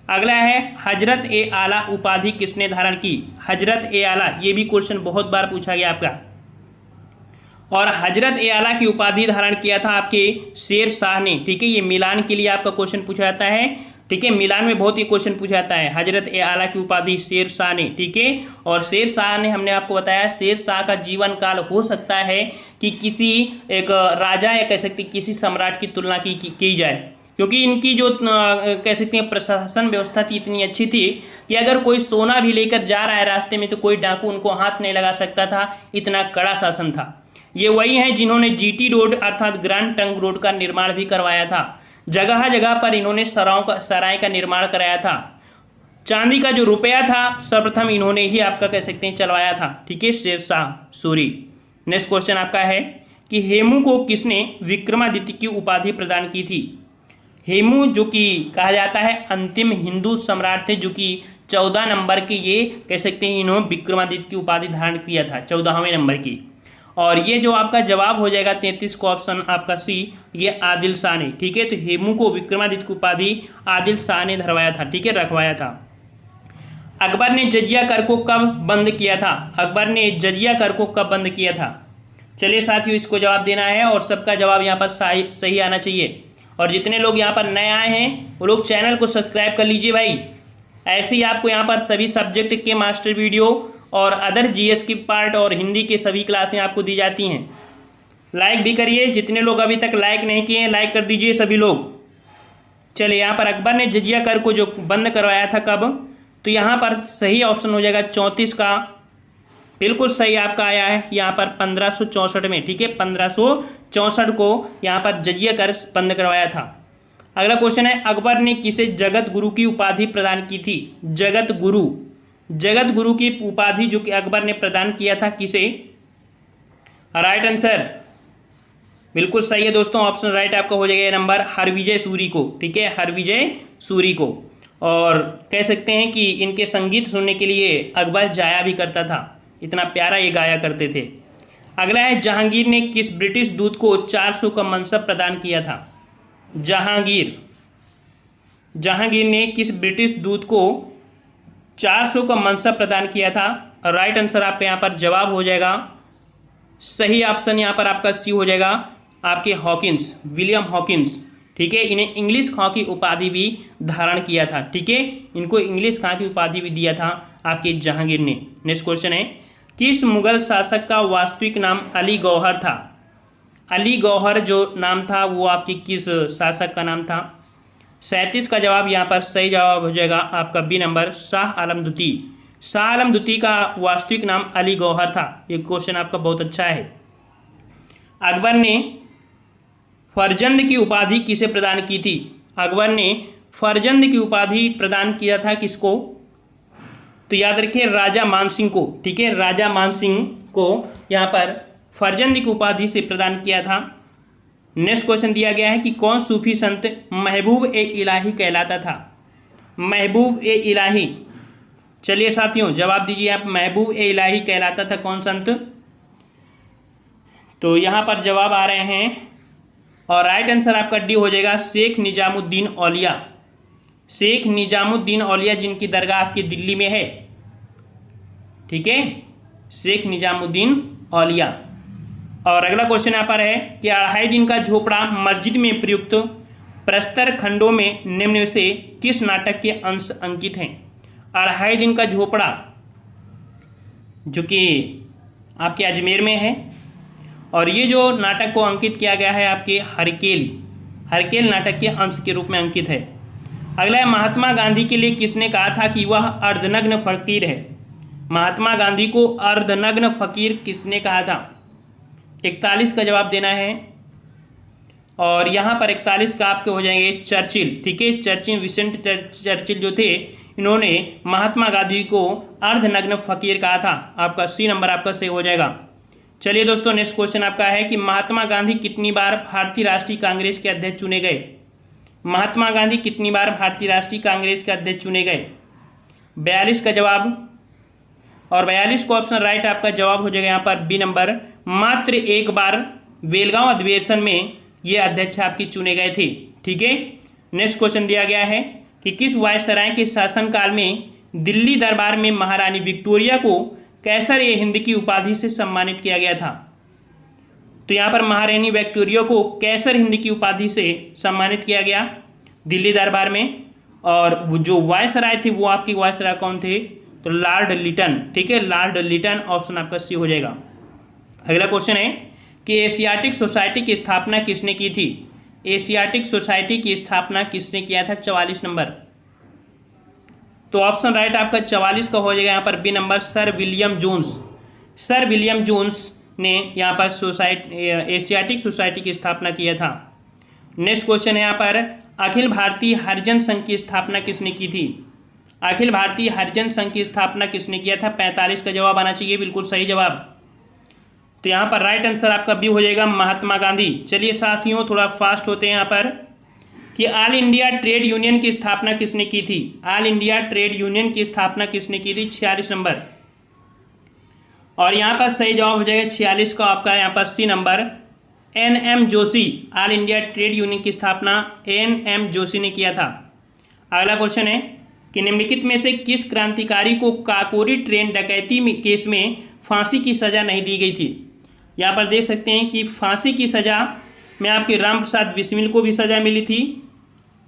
अगला है हजरत ए आला उपाधि किसने धारण की? हजरत ए आला, ये भी क्वेश्चन बहुत बार पूछा गया आपका। और हजरत ए आला की उपाधि धारण किया था आपके शेर शाह ने, ठीक है। ये मिलान के लिए आपका क्वेश्चन पूछा जाता है, ठीक है। मिलान में बहुत ही क्वेश्चन पूछा जाता है। हजरत ए आला की उपाधि शेर शाह ने, ठीक है। और शेर शाह ने, हमने आपको बताया, शेर शाह का जीवन काल हो सकता है कि किसी एक राजा या कह सकते किसी सम्राट की तुलना की जाए, क्योंकि इनकी जो कह सकते हैं प्रशासन व्यवस्था थी इतनी अच्छी थी कि अगर कोई सोना भी लेकर जा रहा है रास्ते में तो कोई डाकू उनको हाथ नहीं लगा सकता था, इतना कड़ा शासन था। ये वही हैं जिन्होंने जीटी रोड अर्थात ग्रैंड ट्रंक रोड का निर्माण भी करवाया था। जगह जगह पर इन्होंने सराय का निर्माण कराया था। चांदी का जो रुपया था सर्वप्रथम इन्होंने ही आपका कह सकते हैं चलवाया था, ठीक है, शेर शाह सूरी। नेक्स्ट क्वेश्चन आपका है कि हेमू को किसने विक्रमादित्य की उपाधि प्रदान की थी? हेमू जो कि कहा जाता है अंतिम हिंदू सम्राट थे, जो कि 14 नंबर के, ये कह सकते हैं इन्होंने विक्रमादित्य की उपाधि धारण किया था 14वें नंबर की। और ये जो आपका जवाब हो जाएगा 33 को ऑप्शन आपका सी, ये आदिल शाह ने, ठीक है। तो हेमू को विक्रमादित्य की उपाधि आदिल शाह ने धरवाया था, ठीक है, रखवाया था। अकबर ने जजिया कर को कब बंद किया था? अकबर ने जजिया कर को कब बंद किया था? चलिए साथियों, इसको जवाब देना है और सबका जवाब यहाँ पर सही आना चाहिए। और जितने लोग यहाँ पर नए आए हैं वो लोग चैनल को सब्सक्राइब कर लीजिए भाई। ऐसे ही आपको यहाँ पर सभी सब्जेक्ट के मास्टर वीडियो और अदर जीएस की पार्ट और हिंदी की सभी क्लासें आपको दी जाती हैं। लाइक भी करिए, जितने लोग अभी तक लाइक नहीं किए हैं लाइक कर दीजिए सभी लोग। चलिए, यहाँ पर अकबर ने जजिया कर को जो बंद करवाया था कब, तो यहाँ पर सही ऑप्शन हो जाएगा 34 का, बिल्कुल सही आपका आया है यहाँ पर 1564 में, ठीक है। 1564 को यहाँ पर जजिया कर बंद करवाया था। अगला क्वेश्चन है अकबर ने किसे जगत गुरु की उपाधि प्रदान की थी? जगत गुरु की उपाधि जो कि अकबर ने प्रदान किया था किसे? राइट आंसर बिल्कुल सही है दोस्तों, ऑप्शन राइट आपका हो जाएगा नंबर हरविजय सूरी को, ठीक है, हरविजय सूरी को। और कह सकते हैं कि इनके संगीत सुनने के लिए अकबर जाया भी करता था, इतना प्यारा ये गाया करते थे। अगला है जहांगीर ने किस ब्रिटिश दूत को 400 का मनसब प्रदान किया था? जहांगीर ने किस ब्रिटिश दूत को 400 का मनसब प्रदान किया था? राइट आंसर आपका यहाँ पर जवाब हो जाएगा, सही ऑप्शन यहाँ पर आपका सी हो जाएगा, आपके हॉकिंस, विलियम हॉकिंस, ठीक है। इन्हें इंग्लिश खां की उपाधि भी धारण किया था, ठीक है, इनको इंग्लिश खां की उपाधि भी दिया था आपके जहांगीर ने। नेक्स्ट क्वेश्चन है किस मुगल शासक का वास्तविक नाम अली गौहर था? अली गौहर जो नाम था वो आपकी किस शासक का नाम था? 37 का जवाब यहाँ पर सही जवाब हो जाएगा आपका बी नंबर, शाह आलम द्वितीय। शाह आलम द्वितीय का वास्तविक नाम अली गौहर था। ये क्वेश्चन आपका बहुत अच्छा है। अकबर ने फरजंद की उपाधि किसे प्रदान की थी? अकबर ने फरजंद की उपाधि प्रदान किया था किसको? तो याद रखिए राजा मानसिंह को, ठीक है, राजा मानसिंह को यहाँ पर फरजंद की उपाधि से प्रदान किया था। नेक्स्ट क्वेश्चन दिया गया है कि कौन सूफी संत महबूब ए इलाही कहलाता था? महबूब ए इलाही, चलिए साथियों जवाब दीजिए आप, महबूब ए इलाही कहलाता था कौन संत? तो यहाँ पर जवाब आ रहे हैं और राइट आंसर आपका डी हो जाएगा, शेख निजामुद्दीन औलिया। शेख निजामुद्दीन औलिया जिनकी दरगाह आपकी दिल्ली में है, ठीक है, शेख निजामुद्दीन औलिया। और अगला क्वेश्चन यहाँ पर है कि 2.5 दिन का झोपड़ा मस्जिद में प्रयुक्त प्रस्तर खंडों में निम्न में से किस नाटक के अंश अंकित हैं? 2.5 दिन का झोपड़ा जो कि आपके अजमेर में है, और ये जो नाटक को अंकित किया गया है आपके हरकेल नाटक के अंश के रूप में अंकित है। अगला है महात्मा गांधी के लिए किसने कहा था कि वह अर्धनग्न फकीर है? महात्मा गांधी को अर्धनग्न फकीर किसने कहा था? 41 का जवाब देना है और यहाँ पर 41 का आपके हो जाएंगे चर्चिल, ठीक है, चर्चिल, विंस्टन चर्चिल जो थे इन्होंने महात्मा गांधी को अर्धनग्न फकीर कहा था। आपका सी नंबर आपका सही हो जाएगा। चलिए दोस्तों नेक्स्ट क्वेश्चन आपका है कि महात्मा गांधी कितनी बार भारतीय राष्ट्रीय कांग्रेस के अध्यक्ष चुने गए? महात्मा गांधी कितनी बार भारतीय राष्ट्रीय कांग्रेस के अध्यक्ष चुने गए? 42 का जवाब और 42 को ऑप्शन राइट आपका जवाब हो जाएगा यहाँ पर बी नंबर, मात्र एक बार बेलगांव अधिवेशन में ये अध्यक्ष आपकी चुने गए थे। ठीक है, नेक्स्ट क्वेश्चन दिया गया है कि किस वायसराय के शासनकाल में दिल्ली दरबार में महारानी विक्टोरिया को कैसर-ए-हिंद की उपाधि से सम्मानित किया गया था। तो यहाँ पर महारानी विक्टोरिया को कैसर-हिंद की उपाधि से सम्मानित किया गया दिल्ली दरबार में, और जो वायसराय थे वो आपके वायसराय कौन थे, तो लॉर्ड लिटन। ठीक है, लॉर्ड लिटन, ऑप्शन आपका सी हो जाएगा। अगला क्वेश्चन है कि एशियाटिक सोसाइटी की स्थापना किसने की थी। एशियाटिक सोसाइटी की स्थापना किसने किया था, 44 नंबर। तो ऑप्शन राइट आपका 44 का हो जाएगा यहाँ पर B number, sir William Jones. Sir William Jones ने यहाँ पर एशियाटिक सोसाइटी की स्थापना किया था। नेक्स्ट क्वेश्चन है यहाँ पर, अखिल भारतीय हरिजन संघ की स्थापना किसने की थी। अखिल भारतीय हरिजन संघ की स्थापना किसने किया था, 45 का जवाब आना चाहिए, बिल्कुल सही जवाब। तो यहाँ पर राइट आंसर आपका बी हो जाएगा, महात्मा गांधी। चलिए साथियों थोड़ा फास्ट होते हैं यहाँ पर, कि ऑल इंडिया ट्रेड यूनियन की स्थापना किसने की थी। ऑल इंडिया ट्रेड यूनियन की स्थापना किसने की थी, 46 नंबर। और यहाँ पर सही जवाब हो जाएगा 46 का आपका यहाँ पर C number, N M. Joshi. All India trade union की स्थापना एन.एम. जोशी ने किया था। अगला क्वेश्चन है कि निम्नलिखित में से किस क्रांतिकारी को काकोरी ट्रेन डकैती केस में फांसी की सजा नहीं दी गई थी। यहाँ पर देख सकते हैं कि फांसी की सजा में आपके राम प्रसाद बिस्मिल को भी सजा मिली थी,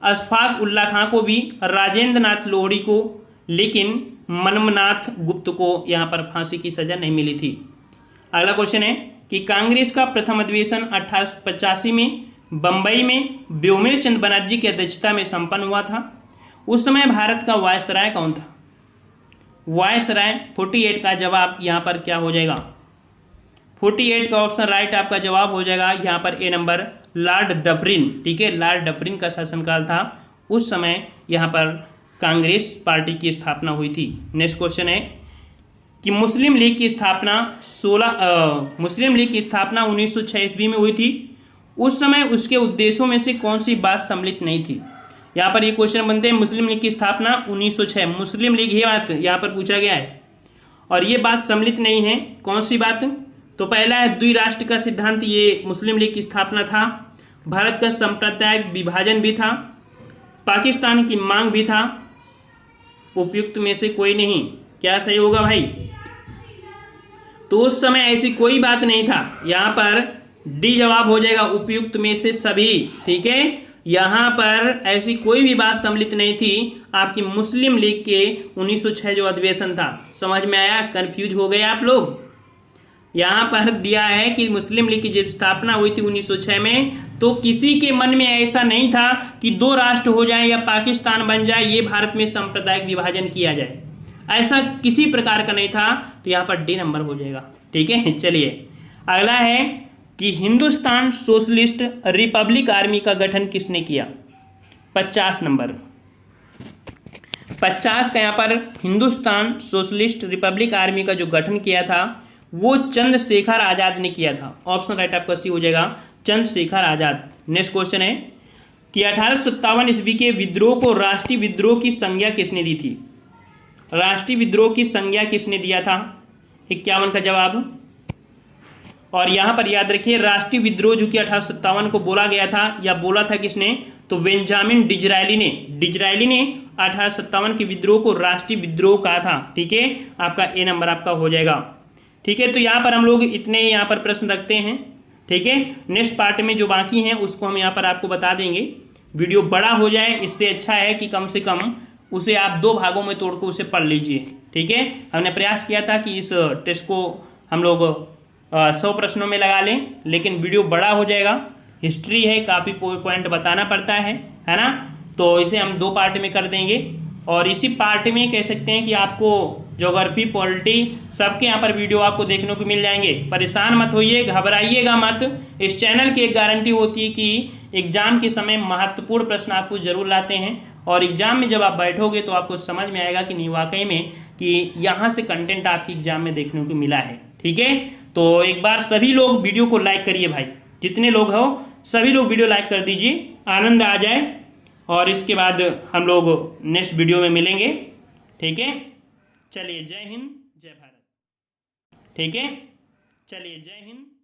अशफाक उल्ला खां को भी, राजेंद्र नाथ लोहड़ी को, लेकिन मनमनाथ गुप्त को यहाँ पर फांसी की सजा नहीं मिली थी। अगला क्वेश्चन है कि कांग्रेस का प्रथम अधिवेशन 1885 में बंबई में व्योमेश चंद्र बनर्जी की अध्यक्षता में संपन्न हुआ था। उस समय भारत का वायसराय कौन था। वायसराय 48 का जवाब यहाँ पर क्या हो जाएगा, 48 का ऑप्शन राइट आपका जवाब हो जाएगा यहाँ पर ए नंबर, लॉर्ड डफरिन। ठीक है, लॉर्ड डफरिन का शासनकाल था, उस समय यहाँ पर कांग्रेस पार्टी की स्थापना हुई थी। नेक्स्ट क्वेश्चन है कि मुस्लिम लीग की स्थापना 1906 ईस्वी में हुई थी। उस समय उसके उद्देश्यों में से कौन सी बात सम्मिलित नहीं थी। यहाँ पर ये क्वेश्चन बनते हैं, मुस्लिम लीग की स्थापना 1906, मुस्लिम लीग ये बात यहाँ पर पूछा गया है, और ये बात सम्मिलित नहीं है। कौन सी बात, तो पहला है द्विराष्ट्र का सिद्धांत, ये मुस्लिम लीग की स्थापना था। भारत का सांप्रदायिक विभाजन भी था, पाकिस्तान की मांग भी था, उपयुक्त में से कोई नहीं। क्या सही होगा भाई, तो उस समय ऐसी कोई बात नहीं था, यहाँ पर डी जवाब हो जाएगा, उपयुक्त में से सभी। ठीक है, यहाँ पर ऐसी कोई भी बात सम्मिलित नहीं थी आपकी मुस्लिम लीग के 1906 जो अधिवेशन था। समझ में आया, कंफ्यूज हो गए आप लोग। यहाँ पर दिया है कि मुस्लिम लीग की जब स्थापना हुई थी 1906 में, तो किसी के मन में ऐसा नहीं था कि दो राष्ट्र हो जाए या पाकिस्तान बन जाए, ये भारत में सांप्रदायिक विभाजन किया जाए, ऐसा किसी प्रकार का नहीं था। तो यहाँ पर डी नंबर हो जाएगा। ठीक है, चलिए अगला है कि हिंदुस्तान सोशलिस्ट रिपब्लिक आर्मी का गठन किसने किया, 50 नंबर। 50 का यहाँ पर हिंदुस्तान सोशलिस्ट रिपब्लिक आर्मी का जो गठन किया था वो चंद्रशेखर आज़ाद ने किया था। ऑप्शन राइट आपका सी हो जाएगा, चंद्रशेखर आज़ाद। नेक्स्ट क्वेश्चन है कि 1857 ईस्वी के विद्रोह को राष्ट्रीय विद्रोह की संज्ञा किसने दी थी। राष्ट्रीय विद्रोह की संज्ञा किसने दिया था, 51 का जवाब। और यहाँ पर याद रखिए, राष्ट्रीय विद्रोह जो कि 1857 को बोला गया था, या बोला था किसने, तो बेंजामिन डिजरायली ने। डिजरायली ने 1857 के विद्रोह को राष्ट्रीय विद्रोह कहा था। ठीक है, आपका ए नंबर आपका हो जाएगा। ठीक है, तो यहाँ पर हम लोग इतने यहाँ पर प्रश्न रखते हैं। ठीक है, नेक्स्ट पार्ट में जो बाकी हैं उसको हम यहाँ पर आपको बता देंगे। वीडियो बड़ा हो जाए, इससे अच्छा है कि कम से कम उसे आप 2 भागों में तोड़कर उसे पढ़ लीजिए। ठीक है, हमने प्रयास किया था कि इस टेस्ट को हम लोग 100 प्रश्नों में लगा लें, लेकिन वीडियो बड़ा हो जाएगा, हिस्ट्री है, काफ़ी पॉइंट बताना पड़ता है ना, तो इसे हम 2 पार्ट में कर देंगे। और इसी पार्ट में कह सकते हैं कि आपको ज्योग्राफी, पॉलिटी सबके यहाँ पर वीडियो आपको देखने को मिल जाएंगे। परेशान मत होइए, घबराइएगा मत। इस चैनल की एक गारंटी होती है कि एग्जाम के समय महत्वपूर्ण प्रश्न आपको जरूर लाते हैं, और एग्जाम में जब आप बैठोगे तो आपको समझ में आएगा कि नहीं वाकई में कि यहाँ से कंटेंट आपकी एग्जाम में देखने को मिला है। ठीक है, तो एक बार सभी लोग वीडियो को लाइक करिए भाई, जितने लोग हो सभी लोग वीडियो लाइक कर दीजिए, आनंद आ जाए। और इसके बाद हम लोग नेक्स्ट वीडियो में मिलेंगे। ठीक है, चलिए, जय हिंद। जय भारत। ठीक है, चलिए, जय हिंद।